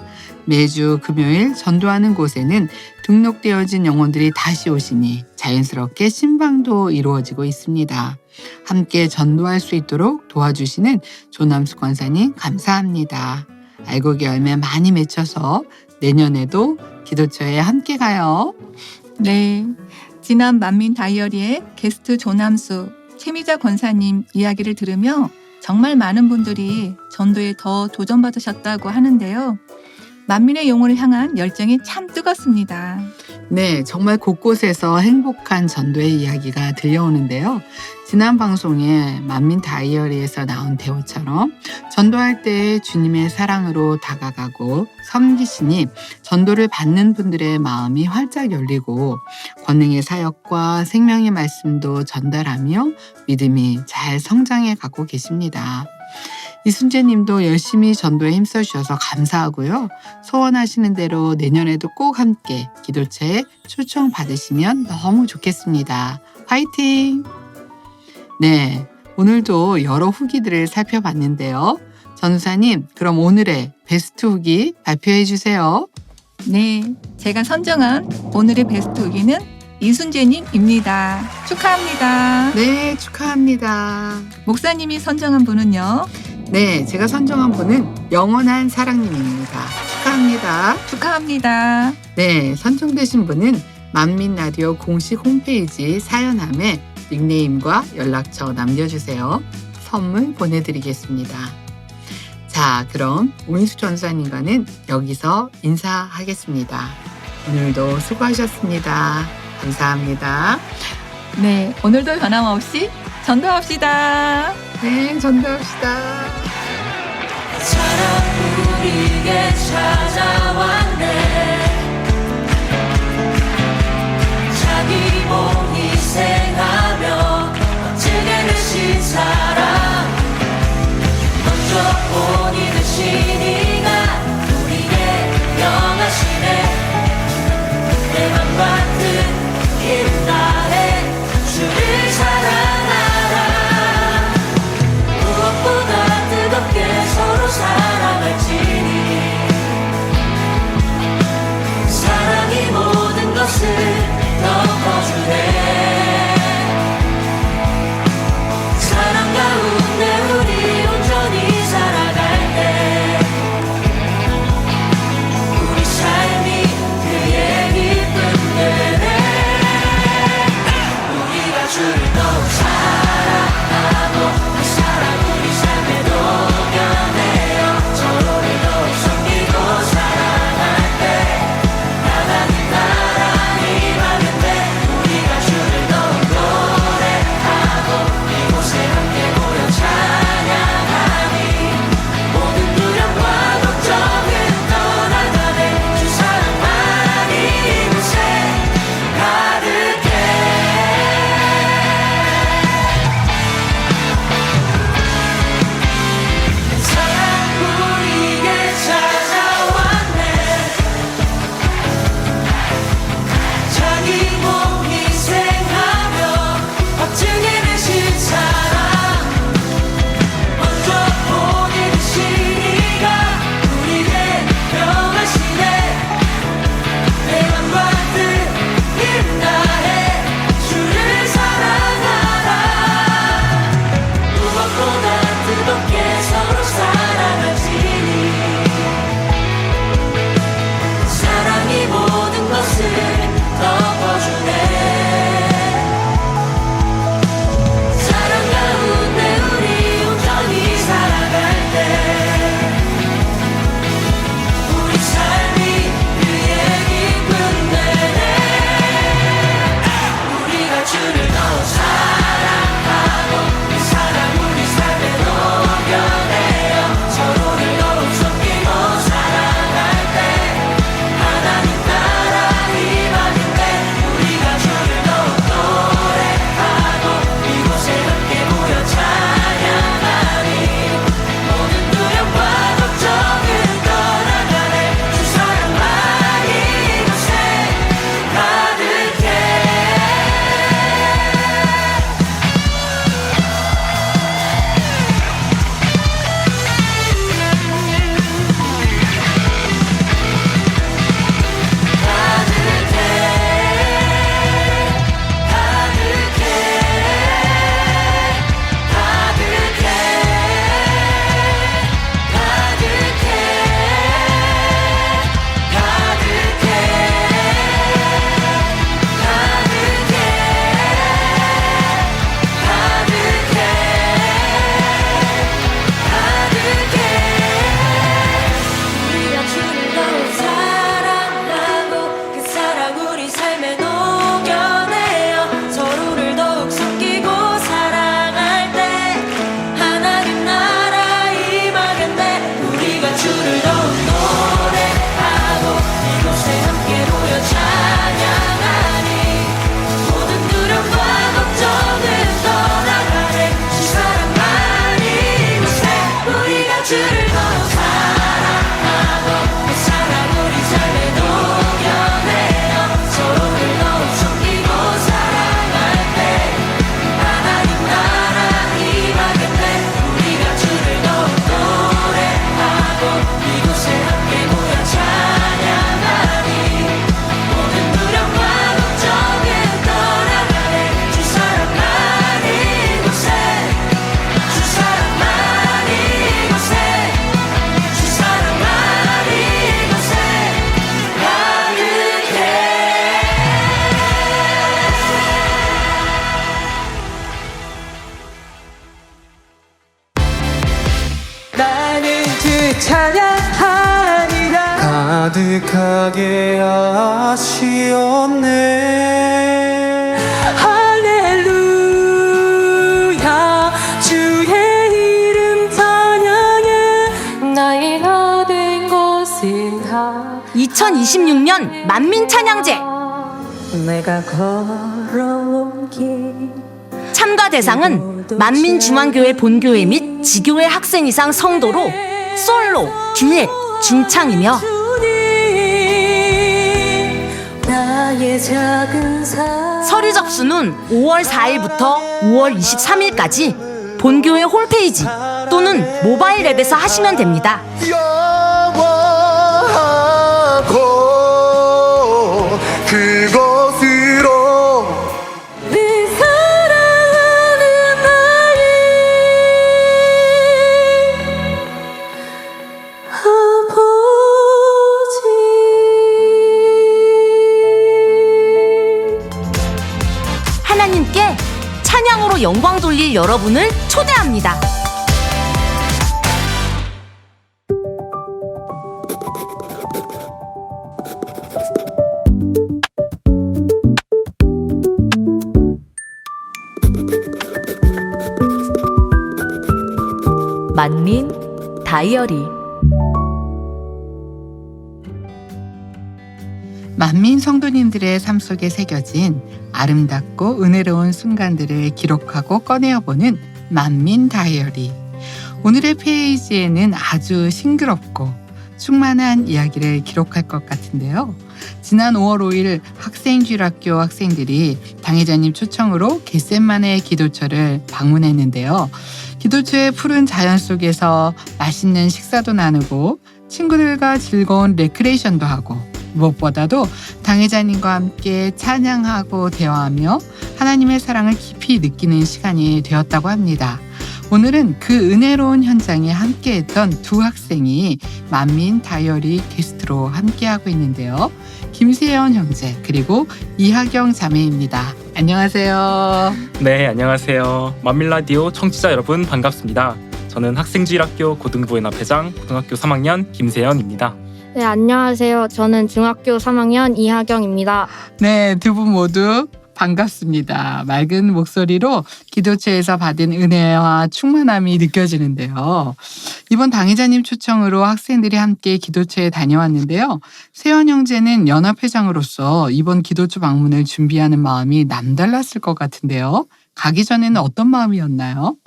Speaker 1: 매주 금요일 전도하는 곳에는 등록되어진 영혼들이 다시 오시니 자연스럽게 신방도 이루어지고 있습니다. 함께 전도할 수 있도록 도와주시는 조남수 권사님 감사합니다. 알곡의 열매 많이 맺혀서 내년에도 기도처에 함께 가요.
Speaker 5: 네, 지난 만민 다이어리의 게스트 조남수, 최미자 권사님 이야기를 들으며 정말 많은 분들이 전도에 더 도전받으셨다고 하는데요. 만민의 영혼을 향한 열정이 참 뜨겁습니다.
Speaker 1: 네, 정말 곳곳에서 행복한 전도의 이야기가 들려오는데요. 지난 방송에 만민 다이어리에서 나온 대화처럼 전도할 때 주님의 사랑으로 다가가고 섬기시니 전도를 받는 분들의 마음이 활짝 열리고 권능의 사역과 생명의 말씀도 전달하며 믿음이 잘 성장해 가고 계십니다. 이순재 님도 열심히 전도에 힘써 주셔서 감사하고요. 소원하시는 대로 내년에도 꼭 함께 기도체에 초청 받으시면 너무 좋겠습니다. 화이팅! 네, 오늘도 여러 후기들을 살펴봤는데요. 전우사님, 그럼 오늘의 베스트 후기 발표해 주세요.
Speaker 5: 네, 제가 선정한 오늘의 베스트 후기는 이순재님입니다. 축하합니다.
Speaker 1: 네, 축하합니다.
Speaker 5: 목사님이 선정한 분은요?
Speaker 1: 네, 제가 선정한 분은 영원한 사랑님입니다. 축하합니다.
Speaker 5: 축하합니다.
Speaker 1: 네, 선정되신 분은 만민라디오 공식 홈페이지 사연함에 닉네임과 연락처 남겨주세요. 선물 보내드리겠습니다. 자, 그럼 오인숙 전사님과는 여기서 인사하겠습니다. 오늘도 수고하셨습니다. 감사합니다.
Speaker 5: 네, 오늘도 변함없이 전도합시다.
Speaker 1: 네, 전도합시다.
Speaker 2: 사랑 우리에게 찾아왔네. 자기 몸 희생하며 멋지게 되신 사랑, 먼저 본이 되신 이가 우리의 명하시네. 내 맘 같은 이 날에 주를 사랑하라. 무엇보다 뜨겁게 서로 사랑할지니 사랑이 모든 것을 덮어주네. 사랑 가운데 우리 온전히 살아갈 때 우리 삶이 그의 기쁨 되네. 우리가 주를 더 사랑하고 그 사랑 우리 삶에 녹여내어 서로를 더욱 섬기고 사랑할 때 하나님 나라 임하겠네. 우리가 주를 더욱 노래하고 이곳에 함께 모여 찬양하니 모든 두려움과 걱정은 떠나가네. 주 사랑만 이곳에 주 사랑만 이곳에 주 사랑만 이곳에 가득해.
Speaker 6: 나는 주 찬양하리라. 가득하게 하시옵네. 할렐루야. 주의 이름 찬양해. 나의 모든 것은 다
Speaker 7: 2026년 만민찬양제
Speaker 6: 내가 걸어온 길.
Speaker 7: 참가 대상은 만민중앙교회 본교회 및 지교회 학생 이상 성도로 솔로, 듀엣, 중창이며
Speaker 6: 나의 작은 사
Speaker 7: 서류 접수는 5월 4일부터 5월 23일까지 본교회 홈페이지 또는 모바일 앱에서 하시면 됩니다.
Speaker 8: 영원하고 그곳으로
Speaker 6: 내 사랑하는 나의 아버지.
Speaker 7: 하나님께 찬양으로 영광 돌릴 여러분을 초대합니다. 만민 다이어리.
Speaker 1: 만민 성도님들의 삶 속에 새겨진 아름답고 은혜로운 순간들을 기록하고 꺼내어보는 만민 다이어리. 오늘의 페이지에는 아주 싱그럽고 충만한 이야기를 기록할 것 같은데요. 지난 5월 5일 학생주일학교 학생들이 당회자님 초청으로 겟셋만의 기도처를 방문했는데요. 기도처의 푸른 자연 속에서 맛있는 식사도 나누고 친구들과 즐거운 레크레이션도 하고 무엇보다도 당회자님과 함께 찬양하고 대화하며 하나님의 사랑을 깊이 느끼는 시간이 되었다고 합니다. 오늘은 그 은혜로운 현장에 함께했던 두 학생이 만민 다이어리 게스트로 함께하고 있는데요. 김세연 형제 그리고 이하경 자매입니다. 안녕하세요.
Speaker 9: 네, 안녕하세요. 만밀라디오 청취자 여러분 반갑습니다. 저는 학생주일학교 고등부연합회장 고등학교 3학년 김세연입니다.
Speaker 10: 네, 안녕하세요. 저는 중학교 3학년 이하경입니다.
Speaker 1: 네, 두 분 모두 반갑습니다. 맑은 목소리로 기도처에서 받은 은혜와 충만함이 느껴지는데요. 이번 당회자님 초청으로 학생들이 함께 기도처에 다녀왔는데요. 세연 형제는 연합회장으로서 이번 기도처 방문을 준비하는 마음이 남달랐을 것 같은데요. 가기 전에는 어떤 마음이었나요?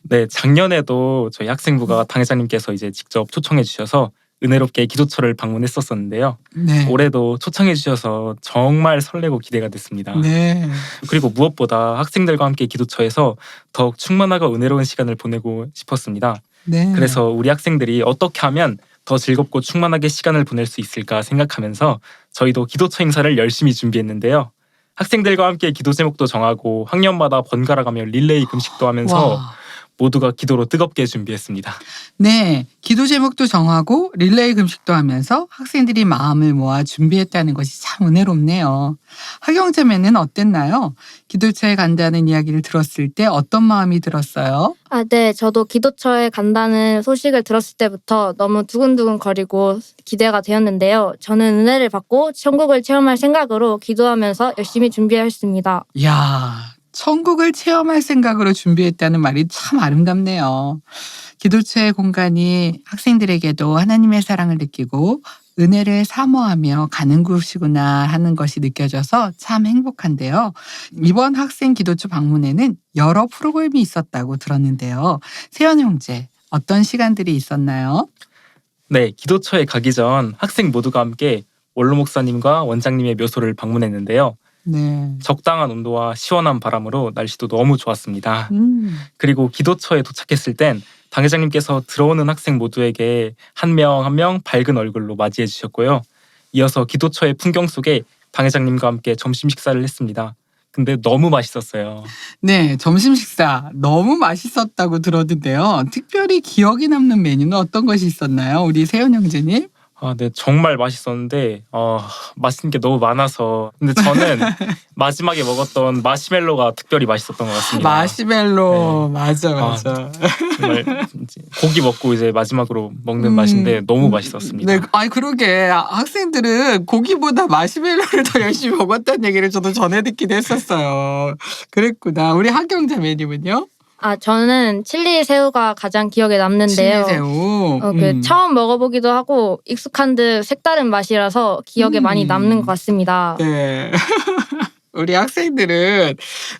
Speaker 9: 네, 작년에도 저희 학생부가 당회자님께서 이제 직접 초청해 주셔서 은혜롭게 기도처를 방문했었었는데요.
Speaker 1: 네.
Speaker 9: 올해도 초청해 주셔서 정말 설레고 기대가 됐습니다.
Speaker 1: 네.
Speaker 9: 그리고 무엇보다 학생들과 함께 기도처에서 더욱 충만하고 은혜로운 시간을 보내고 싶었습니다.
Speaker 1: 네.
Speaker 9: 그래서 우리 학생들이 어떻게 하면 더 즐겁고 충만하게 시간을 보낼 수 있을까 생각하면서 저희도 기도처 행사를 열심히 준비했는데요. 학생들과 함께 기도 제목도 정하고 학년마다 번갈아가며 릴레이 금식도 하면서
Speaker 1: 와.
Speaker 9: 모두가 기도로 뜨겁게 준비했습니다.
Speaker 1: 네, 기도 제목도 정하고 릴레이 금식도 하면서 학생들이 마음을 모아 준비했다는 것이 참 은혜롭네요. 하경자매는 어땠나요? 기도처에 간다는 이야기를 들었을 때 어떤 마음이 들었어요?
Speaker 10: 네, 저도 기도처에 간다는 소식을 들었을 때부터 너무 두근두근 거리고 기대가 되었는데요. 저는 은혜를 받고 천국을 체험할 생각으로 기도하면서 열심히 준비했습니다.
Speaker 1: 이야, 천국을 체험할 생각으로 준비했다는 말이 참 아름답네요. 기도처의 공간이 학생들에게도 하나님의 사랑을 느끼고 은혜를 사모하며 가는 곳이구나 하는 것이 느껴져서 참 행복한데요. 이번 학생 기도처 방문에는 여러 프로그램이 있었다고 들었는데요. 세연 형제, 어떤 시간들이 있었나요?
Speaker 9: 네, 기도처에 가기 전 학생 모두가 함께 원로 목사님과 원장님의 묘소를 방문했는데요.
Speaker 1: 네.
Speaker 9: 적당한 온도와 시원한 바람으로 날씨도 너무 좋았습니다.
Speaker 1: 음.
Speaker 9: 그리고 기도처에 도착했을 땐 당회장님께서 들어오는 학생 모두에게 한 명 한 명 밝은 얼굴로 맞이해 주셨고요. 이어서 기도처의 풍경 속에 당회장님과 함께 점심 식사를 했습니다. 근데 너무 맛있었어요.
Speaker 1: 네, 점심 식사 너무 맛있었다고 들었는데요. 특별히 기억에 남는 메뉴는 어떤 것이 있었나요? 우리 세연 형제님?
Speaker 9: 네, 정말 맛있었는데 맛있는 게 너무 많아서 근데 저는 마지막에 먹었던 마시멜로가 특별히 맛있었던 것 같습니다.
Speaker 1: 마시멜로.
Speaker 9: 네.
Speaker 1: 맞아.
Speaker 9: 정말 이제 고기 먹고 이제 마지막으로 먹는 맛인데 너무 맛있었습니다.
Speaker 1: 네, 그러게 학생들은 고기보다 마시멜로를 더 열심히 먹었다는 얘기를 저도 전해 듣기도 했었어요. 그랬구나. 우리 하경 자매님은요?
Speaker 10: 저는 칠리 새우가 가장 기억에 남는데요.
Speaker 1: 칠리새우.
Speaker 10: 처음 먹어보기도 하고 익숙한 듯 색다른 맛이라서 기억에 많이 남는 것 같습니다.
Speaker 1: 네. 우리 학생들은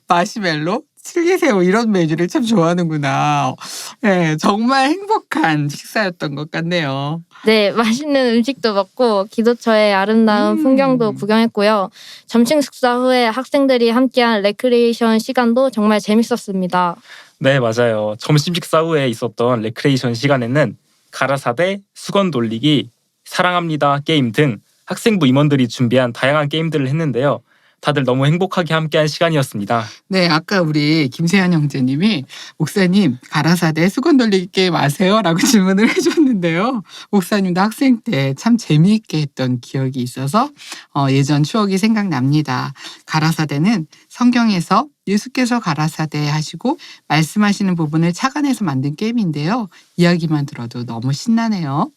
Speaker 1: 마시멜로, 칠리새우 이런 메뉴를 참 좋아하는구나. 네, 정말 행복한 식사였던 것 같네요.
Speaker 10: 네, 맛있는 음식도 먹고 기도처의 아름다운 풍경도 구경했고요. 점심 식사 후에 학생들이 함께한 레크레이션 시간도 정말 재밌었습니다.
Speaker 9: 네, 맞아요. 점심 식사 후에 있었던 레크레이션 시간에는 가라사대, 수건 돌리기, 사랑합니다 게임 등 학생부 임원들이 준비한 다양한 게임들을 했는데요. 다들 너무 행복하게 함께한 시간이었습니다.
Speaker 1: 네, 아까 우리 김세현 형제님이 목사님 가라사대 수건 돌리기 게임 아세요? 라고 질문을 해줬는데요. 목사님도 학생 때 참 재미있게 했던 기억이 있어서 예전 추억이 생각납니다. 가라사대는 성경에서 예수께서 가라사대 하시고 말씀하시는 부분을 착안해서 만든 게임인데요. 이야기만 들어도 너무 신나네요.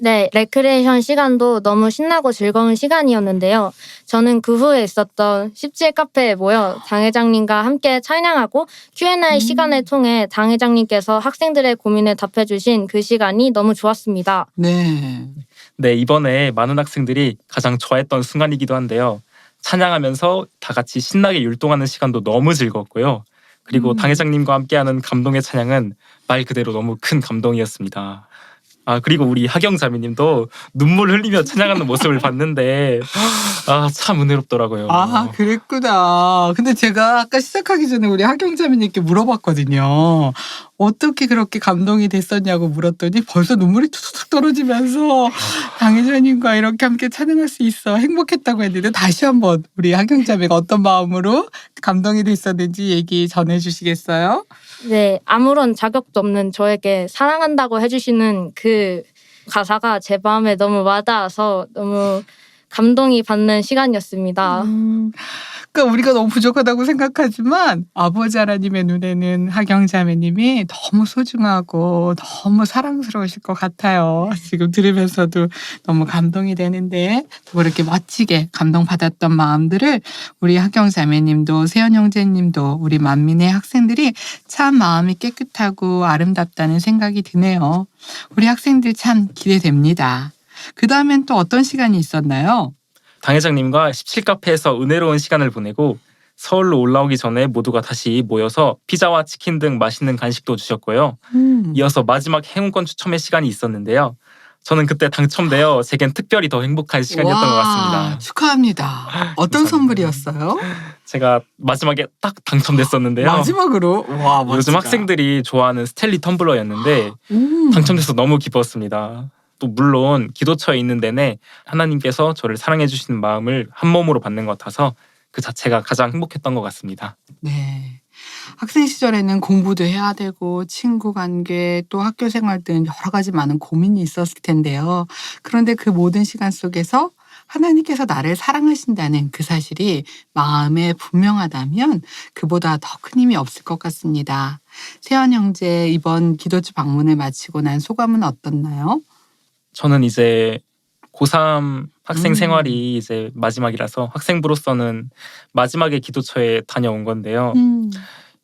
Speaker 10: 네, 레크레이션 시간도 너무 신나고 즐거운 시간이었는데요. 저는 그 후에 있었던 17 카페에 모여 당회장님과 함께 찬양하고 Q&A 시간을 통해 당회장님께서 학생들의 고민을 답해주신 그 시간이 너무 좋았습니다.
Speaker 1: 네.
Speaker 9: 네, 이번에 많은 학생들이 가장 좋아했던 순간이기도 한데요. 찬양하면서 다 같이 신나게 율동하는 시간도 너무 즐거웠고요. 그리고 당회장님과 함께하는 감동의 찬양은 말 그대로 너무 큰 감동이었습니다. 그리고 우리 하경 자매님도 눈물 흘리며 찬양하는 모습을 봤는데 참 은혜롭더라고요.
Speaker 1: 그랬구나. 근데 제가 아까 시작하기 전에 우리 하경 자매님께 물어봤거든요. 어떻게 그렇게 감동이 됐었냐고 물었더니 벌써 눈물이 툭툭 떨어지면서 당회장님과 이렇게 함께 찬양할 수 있어 행복했다고 했는데 다시 한번 우리 하경 자매가 어떤 마음으로 감동이 됐었는지 얘기 전해주시겠어요?
Speaker 10: 네, 아무런 자격도 없는 저에게 사랑한다고 해주시는 그 가사가 제 마음에 너무 와닿아서 너무 감동이 받는 시간이었습니다.
Speaker 1: 그러니까 우리가 너무 부족하다고 생각하지만 아버지 하나님의 눈에는 하경 자매님이 너무 소중하고 너무 사랑스러우실 것 같아요. 지금 들으면서도 너무 감동이 되는데 그렇게 멋지게 감동받았던 마음들을 우리 하경 자매님도 세연 형제님도 우리 만민의 학생들이 참 마음이 깨끗하고 아름답다는 생각이 드네요. 우리 학생들 참 기대됩니다. 그 다음엔 또 어떤 시간이 있었나요?
Speaker 9: 당회장님과 17 카페에서 은혜로운 시간을 보내고 서울로 올라오기 전에 모두가 다시 모여서 피자와 치킨 등 맛있는 간식도 주셨고요. 이어서 마지막 행운권 추첨의 시간이 있었는데요. 저는 그때 당첨되어 제겐 특별히 더 행복한 시간이었던 것 같습니다.
Speaker 1: 축하합니다. 어떤
Speaker 9: 감사합니다.
Speaker 1: 선물이었어요?
Speaker 9: 제가 마지막에 딱 당첨됐었는데요.
Speaker 1: 마지막으로? 와, 멋지다.
Speaker 9: 요즘 학생들이 좋아하는 스탠리 텀블러였는데 당첨돼서 너무 기뻤습니다. 또 물론 기도처에 있는 내내 하나님께서 저를 사랑해 주시는 마음을 한 몸으로 받는 것 같아서 그 자체가 가장 행복했던 것 같습니다.
Speaker 1: 네. 학생 시절에는 공부도 해야 되고 친구 관계 또 학교 생활 등 여러 가지 많은 고민이 있었을 텐데요. 그런데 그 모든 시간 속에서 하나님께서 나를 사랑하신다는 그 사실이 마음에 분명하다면 그보다 더 큰 힘이 없을 것 같습니다. 세연 형제 이번 기도처 방문을 마치고 난 소감은 어떻나요?
Speaker 9: 저는 이제 고3 학생 생활이 이제 마지막이라서 학생부로서는 마지막에 기도처에 다녀온 건데요.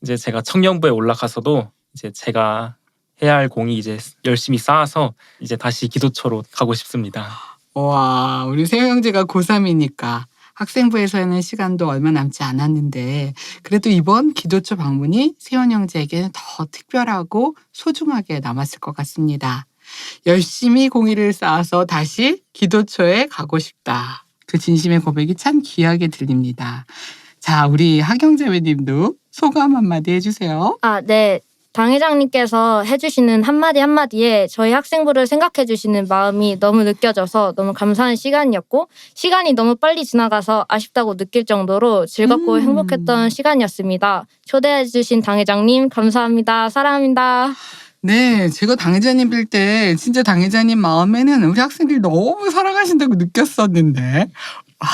Speaker 9: 이제 제가 청년부에 올라가서도 이제 제가 해야 할 공이 이제 열심히 쌓아서 이제 다시 기도처로 가고 싶습니다.
Speaker 1: 와, 우리 세연 형제가 고3이니까 학생부에서는 시간도 얼마 남지 않았는데 그래도 이번 기도처 방문이 세원 형제에게는 더 특별하고 소중하게 남았을 것 같습니다. 열심히 공의를 쌓아서 다시 기도처에 가고 싶다. 그 진심의 고백이 참 귀하게 들립니다. 자, 우리 하경자매님도 소감 한마디 해주세요.
Speaker 10: 네. 당 회장님께서 해주시는 한마디 한마디에 저희 학생부를 생각해주시는 마음이 너무 느껴져서 너무 감사한 시간이었고 시간이 너무 빨리 지나가서 아쉽다고 느낄 정도로 즐겁고 행복했던 시간이었습니다. 초대해주신 당 회장님 감사합니다. 사랑합니다.
Speaker 1: 네, 제가 당회장님 뵐 때 진짜 당회장님 마음에는 우리 학생들이 너무 사랑하신다고 느꼈었는데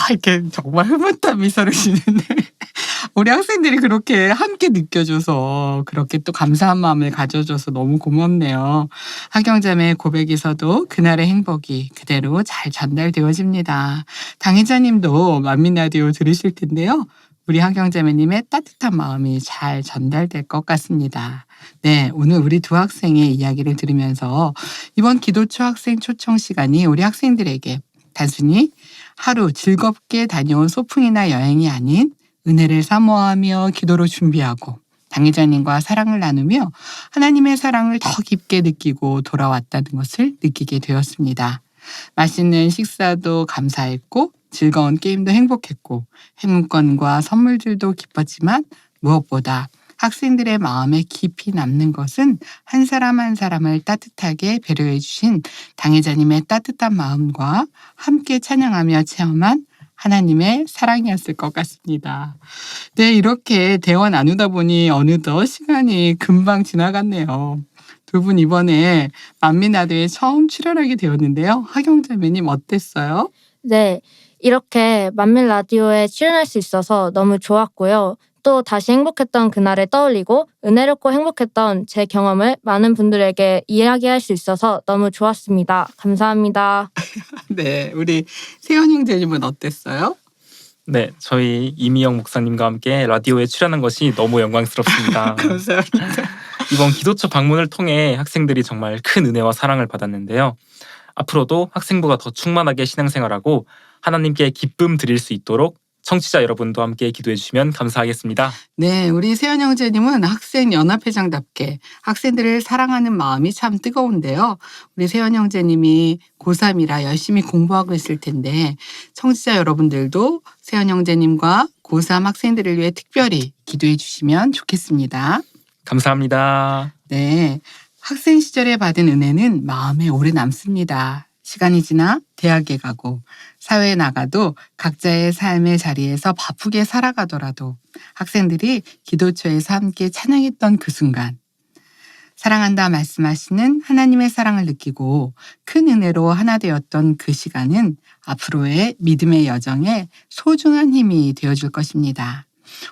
Speaker 1: 이렇게 정말 흐뭇한 미소를 지는데 우리 학생들이 그렇게 함께 느껴줘서 그렇게 또 감사한 마음을 가져줘서 너무 고맙네요. 하경자매의 고백에서도 그날의 행복이 그대로 잘 전달되어집니다. 당회장님도 만민라디오 들으실 텐데요. 우리 하경자매님의 따뜻한 마음이 잘 전달될 것 같습니다. 네, 오늘 우리 두 학생의 이야기를 들으면서 이번 기도처 학생 초청 시간이 우리 학생들에게 단순히 하루 즐겁게 다녀온 소풍이나 여행이 아닌 은혜를 사모하며 기도로 준비하고 당회장님과 사랑을 나누며 하나님의 사랑을 더 깊게 느끼고 돌아왔다는 것을 느끼게 되었습니다. 맛있는 식사도 감사했고 즐거운 게임도 행복했고 행운권과 선물들도 기뻤지만 무엇보다 학생들의 마음에 깊이 남는 것은 한 사람 한 사람을 따뜻하게 배려해 주신 당회자님의 따뜻한 마음과 함께 찬양하며 체험한 하나님의 사랑이었을 것 같습니다. 네, 이렇게 대화 나누다 보니 어느덧 시간이 금방 지나갔네요. 두 분 이번에 만민라디오에 처음 출연하게 되었는데요. 하경자매님 어땠어요?
Speaker 10: 네, 이렇게 만밀 라디오에 출연할 수 있어서 너무 좋았고요. 또 다시 행복했던 그날을 떠올리고 은혜롭고 행복했던 제 경험을 많은 분들에게 이야기할 수 있어서 너무 좋았습니다. 감사합니다.
Speaker 1: 네, 우리 세연 형제님은 어땠어요?
Speaker 9: 네, 저희 이미영 목사님과 함께 라디오에 출연한 것이 너무 영광스럽습니다.
Speaker 1: 감사합니다.
Speaker 9: 이번 기도처 방문을 통해 학생들이 정말 큰 은혜와 사랑을 받았는데요. 앞으로도 학생부가 더 충만하게 신앙생활하고 하나님께 기쁨 드릴 수 있도록 청취자 여러분도 함께 기도해 주시면 감사하겠습니다.
Speaker 1: 네, 우리 세연 형제님은 학생연합회장답게 학생들을 사랑하는 마음이 참 뜨거운데요. 우리 세연 형제님이 고3이라 열심히 공부하고 있을 텐데 청취자 여러분들도 세연 형제님과 고3 학생들을 위해 특별히 기도해 주시면 좋겠습니다.
Speaker 9: 감사합니다.
Speaker 1: 네, 학생 시절에 받은 은혜는 마음에 오래 남습니다. 시간이 지나 대학에 가고 사회에 나가도 각자의 삶의 자리에서 바쁘게 살아가더라도 학생들이 기도처에서 함께 찬양했던 그 순간 사랑한다 말씀하시는 하나님의 사랑을 느끼고 큰 은혜로 하나 되었던 그 시간은 앞으로의 믿음의 여정에 소중한 힘이 되어줄 것입니다.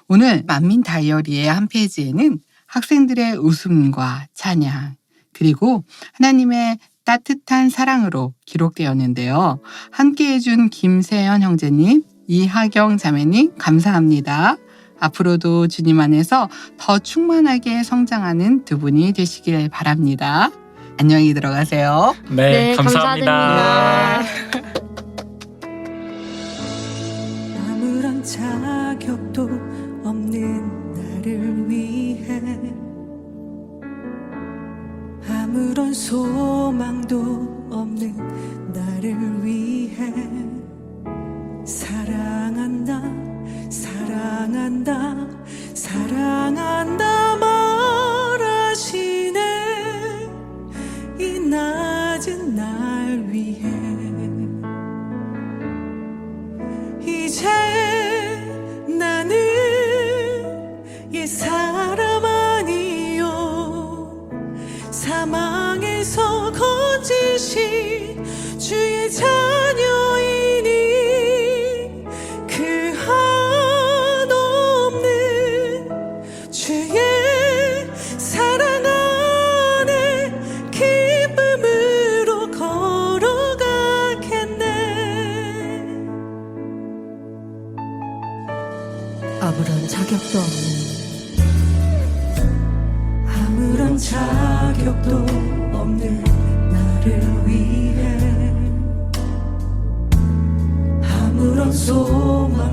Speaker 1: 오늘 만민 다이어리의 한 페이지에는 학생들의 웃음과 찬양 그리고 하나님의 따뜻한 사랑으로 기록되었는데요. 함께 해준 김세연 형제님, 이하경 자매님 감사합니다. 앞으로도 주님 안에서 더 충만하게 성장하는 두 분이 되시길 바랍니다. 안녕히 들어가세요.
Speaker 9: 네, 감사합니다.
Speaker 10: 감사드립니다.
Speaker 6: 아무런 자격도 없는 나를 위해 아무런 소망도 없는 나를 위해 사랑한다 사랑한다 사랑한다 말하시네 이 낮은 날 위해 이제 나는 옛 사람 아니요 사망에서 건지신 주의 자녀이니 그 한없는 주의 사랑 안에 기쁨으로 걸어가겠네. 아무런 자격도 아무런 자격도 없는 나를 위해 아무런 소망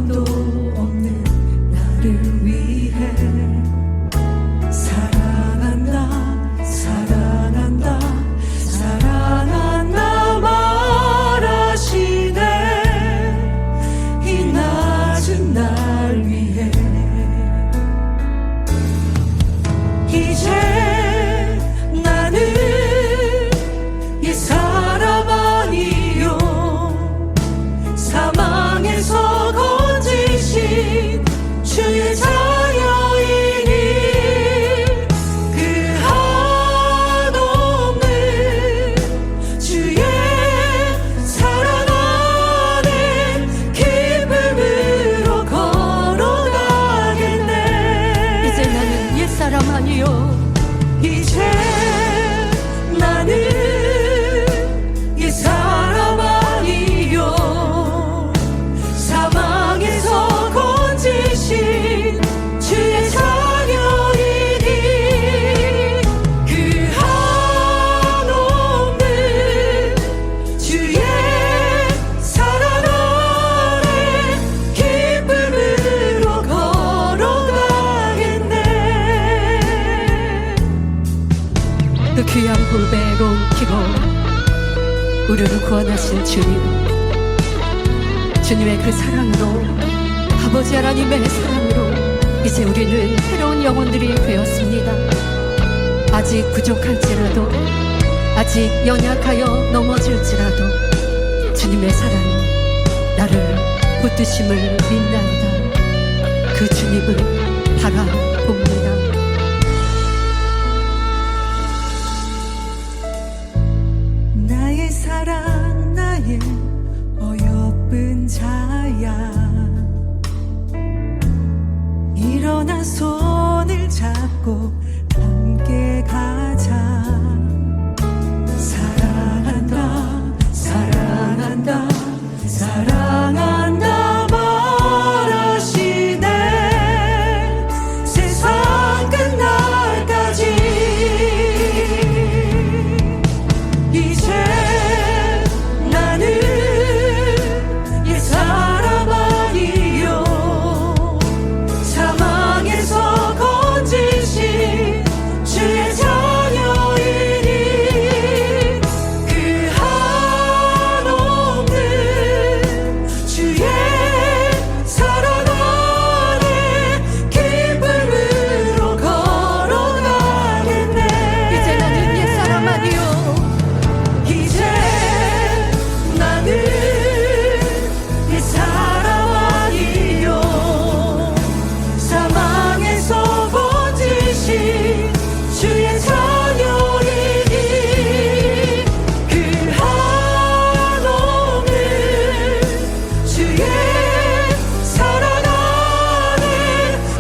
Speaker 6: 우리를 구원하신 주님, 주님의 그 사랑으로, 아버지 하나님의 사랑으로 이제 우리는 새로운 영혼들이 되었습니다. 아직 부족할지라도, 아직 연약하여 넘어질지라도 주님의 사랑이 나를 붙드심을 믿나이다. 그 주님을 바라봅니다. 나의 사랑, 나의 어여쁜 자야, 일어나 손을 잡고 함께 가자. 사랑한다, 사랑한다, 사랑한다 말하시네. 세상 끝날까지 이제 나는 옛 사람 아니요, 사망에서 건지신 주의 자녀이니 그 한없는 주의 사랑 안에 기쁨으로 걸어가겠네. 이제 나는 옛 사람 아니요, 이제 나는 옛 사람 아니요, 사망에서 건지신 주의 자녀이니 그 한없는 주의 사랑 안에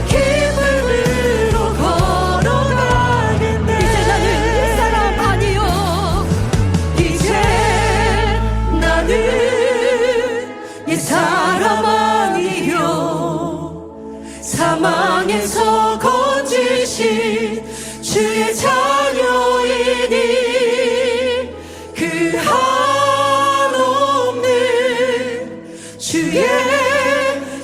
Speaker 6: 기쁨으로 걸어가겠네. 이제 나는 옛 사람 아니요, 이제 나는 옛 사람 아니요, 사망에서 건지신 주의 자녀이니 그 한없는 주의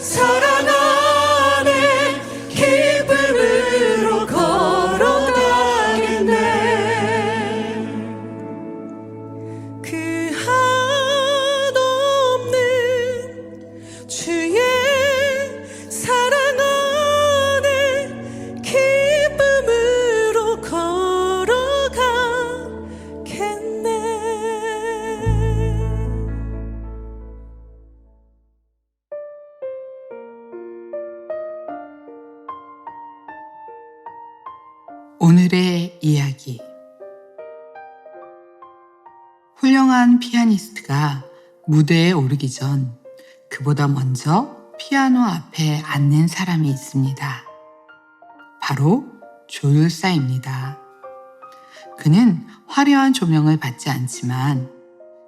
Speaker 6: 사랑 안에 기쁨으로 걸어가겠네. 그 한없는 주의 사랑 안에 기쁨으로 걸어가겠네.
Speaker 1: 오늘의 이야기. 훌륭한 피아니스트가 무대에 오르기 전 그보다 먼저 피아노 앞에 앉는 사람이 있습니다. 바로 조율사입니다. 그는 화려한 조명을 받지 않지만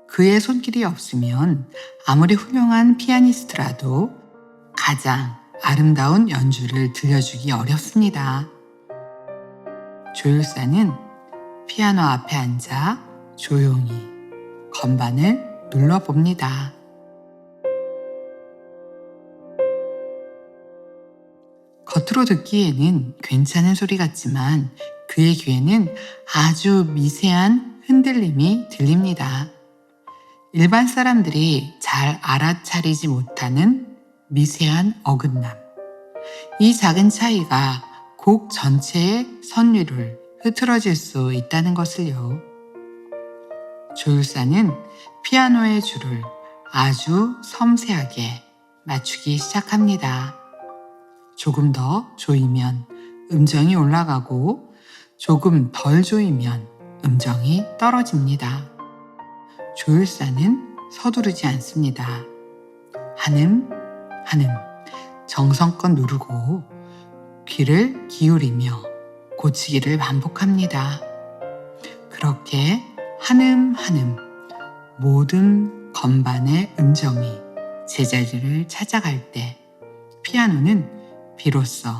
Speaker 1: 그의 손길이 없으면 아무리 훌륭한 피아니스트라도 가장 아름다운 연주를 들려주기 어렵습니다. 조율사는 피아노 앞에 앉아 조용히 건반을 눌러봅니다. 겉으로 듣기에는 괜찮은 소리 같지만 그의 귀에는 아주 미세한 흔들림이 들립니다. 일반 사람들이 잘 알아차리지 못하는 미세한 어긋남. 이 작은 차이가 곡 전체의 선율을 흐트러질 수 있다는 것을요. 조율사는 피아노의 줄을 아주 섬세하게 맞추기 시작합니다. 조금 더 조이면 음정이 올라가고 조금 덜 조이면 음정이 떨어집니다. 조율사는 서두르지 않습니다. 한음 한음 정성껏 누르고 귀를 기울이며 고치기를 반복합니다. 그렇게 한음 한음 모든 건반의 음정이 제자리를 찾아갈 때 피아노는 비로소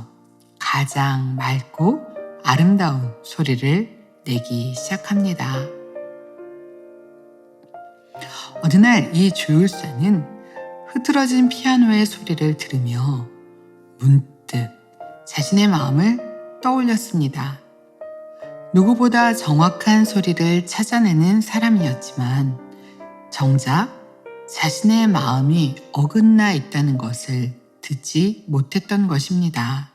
Speaker 1: 가장 맑고 아름다운 소리를 내기 시작합니다. 어느 날 이 조율사는 흐트러진 피아노의 소리를 들으며 문득 자신의 마음을 떠올렸습니다. 누구보다 정확한 소리를 찾아내는 사람이었지만 정작 자신의 마음이 어긋나 있다는 것을 듣지 못했던 것입니다.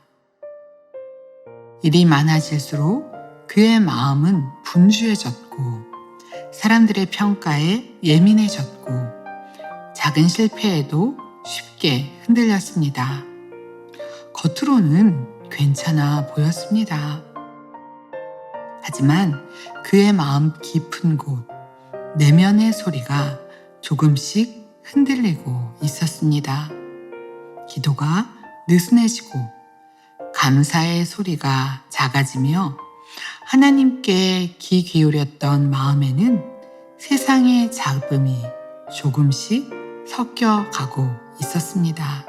Speaker 1: 일이 많아질수록 그의 마음은 분주해졌고 사람들의 평가에 예민해졌고 작은 실패에도 쉽게 흔들렸습니다. 겉으로는 괜찮아 보였습니다. 하지만 그의 마음 깊은 곳, 내면의 소리가 조금씩 흔들리고 있었습니다. 기도가 느슨해지고 감사의 소리가 작아지며 하나님께 귀 기울였던 마음에는 세상의 잡음이 조금씩 섞여가고 있었습니다.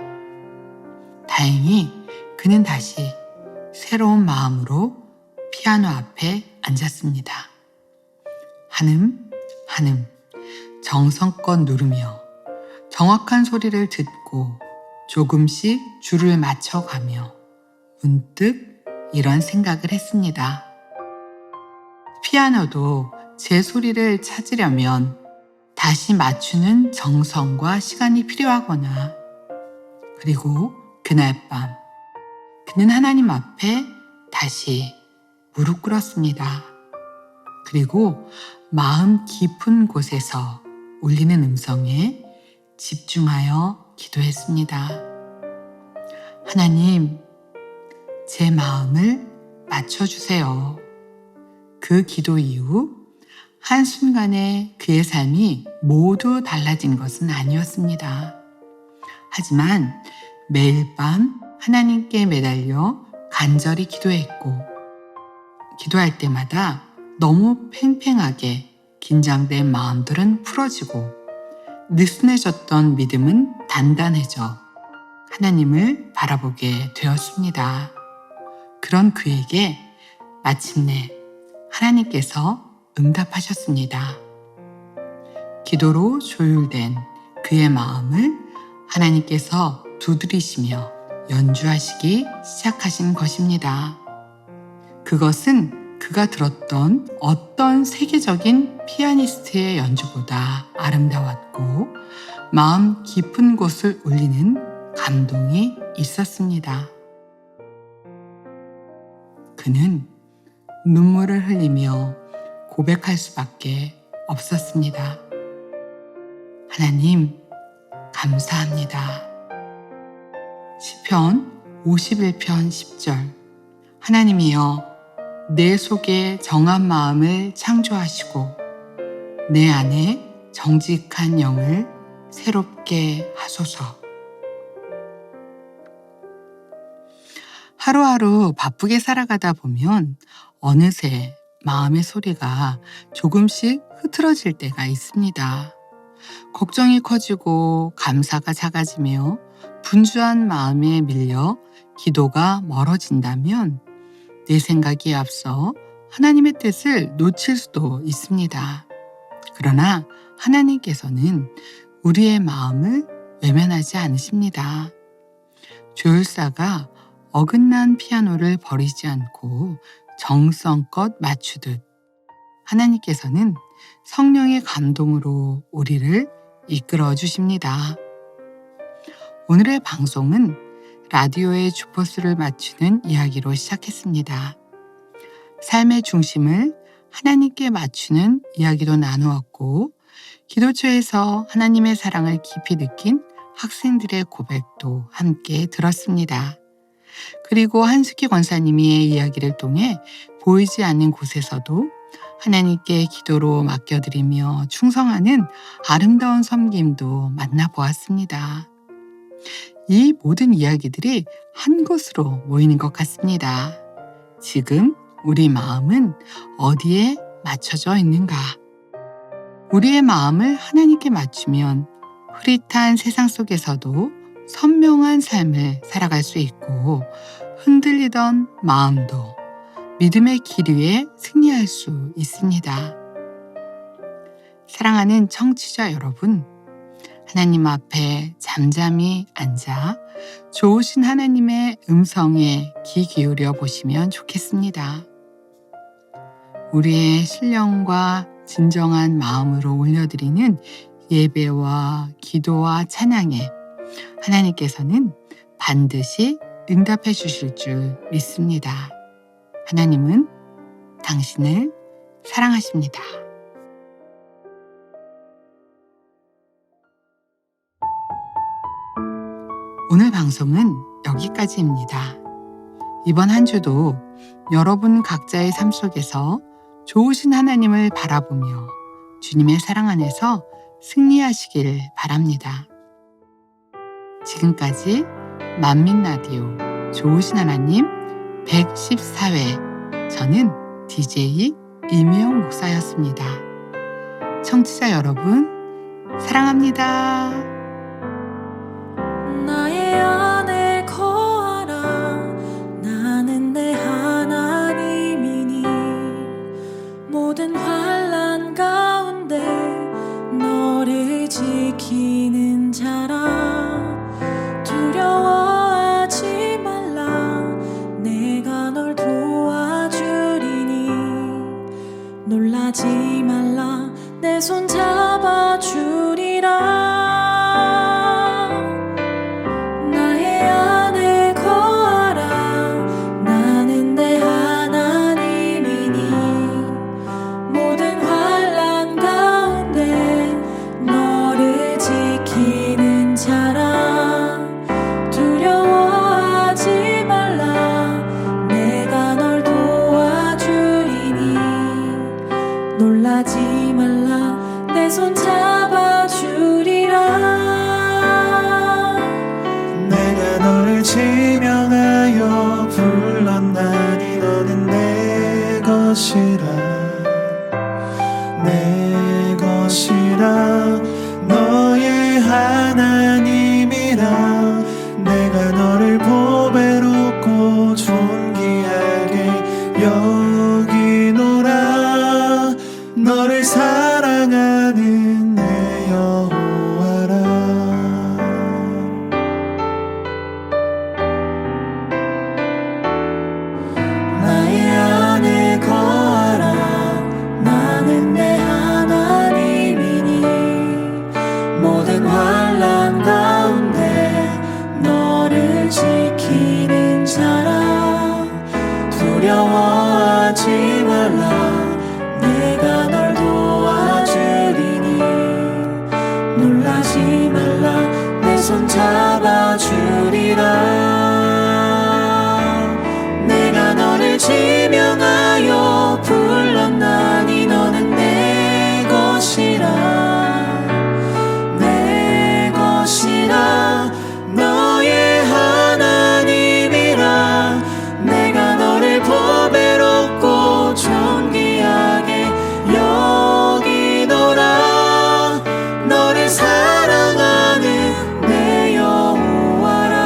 Speaker 1: 다행히 그는 다시 새로운 마음으로 피아노 앞에 앉았습니다. 한음 한음 정성껏 누르며 정확한 소리를 듣고 조금씩 줄을 맞춰가며 문득 이런 생각을 했습니다. 피아노도 제 소리를 찾으려면 다시 맞추는 정성과 시간이 필요하거나 그리고 그날 밤 그는 하나님 앞에 다시 무릎 꿇었습니다. 그리고 마음 깊은 곳에서 울리는 음성에 집중하여 기도했습니다. 하나님, 제 마음을 맞춰주세요. 그 기도 이후 한순간에 그의 삶이 모두 달라진 것은 아니었습니다. 하지만 매일 밤 하나님께 매달려 간절히 기도했고 기도할 때마다 너무 팽팽하게 긴장된 마음들은 풀어지고 느슨해졌던 믿음은 단단해져 하나님을 바라보게 되었습니다. 그런 그에게 마침내 하나님께서 응답하셨습니다. 기도로 조율된 그의 마음을 하나님께서 두드리시며 연주하시기 시작하신 것입니다. 그것은 그가 들었던 어떤 세계적인 피아니스트의 연주보다 아름다웠고 마음 깊은 곳을 울리는 감동이 있었습니다. 그는 눈물을 흘리며 고백할 수밖에 없었습니다. 하나님, 감사합니다. 시편 51편 10절 하나님이여 내 속에 정한 마음을 창조하시고 내 안에 정직한 영을 새롭게 하소서. 하루하루 바쁘게 살아가다 보면 어느새 마음의 소리가 조금씩 흐트러질 때가 있습니다. 걱정이 커지고 감사가 작아지며 분주한 마음에 밀려 기도가 멀어진다면 내 생각이 앞서 하나님의 뜻을 놓칠 수도 있습니다. 그러나 하나님께서는 우리의 마음을 외면하지 않으십니다. 조율사가 어긋난 피아노를 버리지 않고 정성껏 맞추듯 하나님께서는 성령의 감동으로 우리를 이끌어 주십니다. 오늘의 방송은 라디오의 주포수를 맞추는 이야기로 시작했습니다. 삶의 중심을 하나님께 맞추는 이야기도 나누었고 기도처에서 하나님의 사랑을 깊이 느낀 학생들의 고백도 함께 들었습니다. 그리고 한숙희 권사님의 이야기를 통해 보이지 않는 곳에서도 하나님께 기도로 맡겨드리며 충성하는 아름다운 섬김도 만나보았습니다. 이 모든 이야기들이 한 곳으로 모이는 것 같습니다. 지금 우리 마음은 어디에 맞춰져 있는가? 우리의 마음을 하나님께 맞추면 흐릿한 세상 속에서도 선명한 삶을 살아갈 수 있고 흔들리던 마음도 믿음의 길 위에 승리할 수 있습니다. 사랑하는 청취자 여러분, 하나님 앞에 잠잠히 앉아 좋으신 하나님의 음성에 귀 기울여 보시면 좋겠습니다. 우리의 신령과 진정한 마음으로 올려드리는 예배와 기도와 찬양에 하나님께서는 반드시 응답해 주실 줄 믿습니다. 하나님은 당신을 사랑하십니다. 오늘 방송은 여기까지입니다. 이번 한 주도 여러분 각자의 삶 속에서 좋으신 하나님을 바라보며 주님의 사랑 안에서 승리하시길 바랍니다. 지금까지 만민라디오 좋으신 하나님 114회 저는 DJ 이미영 목사였습니다. 청취자 여러분 사랑합니다.
Speaker 6: 나의 안에 거하라 나는 내 하나님이니 모든 환난 가운데 너를 지키는 자라 두려워하지 말라 내가 널 도와주리니 놀라지 말라 내 손 잡아주리라 놀라지 말라 내 손 잡아주리라
Speaker 11: 내가 너를 지명하여 불렀나니 너는 내 것이라 내 것이라 너의 하나님이라 내가 너를 보배롭고 존귀하게 여기노라 너를 사랑하는 내 여호와라 나의 안에 거하라 나는 내 하나님이니 모든 환난 가운데 너를 지키는 자라 두려워하지 말라 내가 널 도와주리니 놀라지 말라 내 손 잡아주리라 내가 너를 지명하여 불렀나니 너는 내 것이라 내 것이라 너의 하나님이라 내가 너를 보배롭고 존귀하게 여기노라 너를 사랑하는 내 여호와라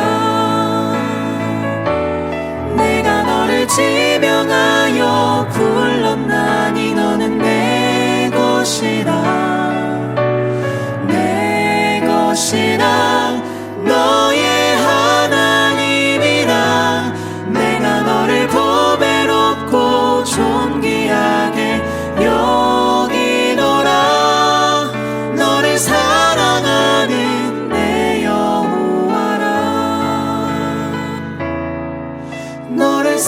Speaker 11: 내가 너를 지명하여 불렀나니 너는 내 것이라 내 것이라 너의 하나님이라 내가 너를 보배롭고 존귀하게 여기노라 너를 사랑하는 내 여호와라 너를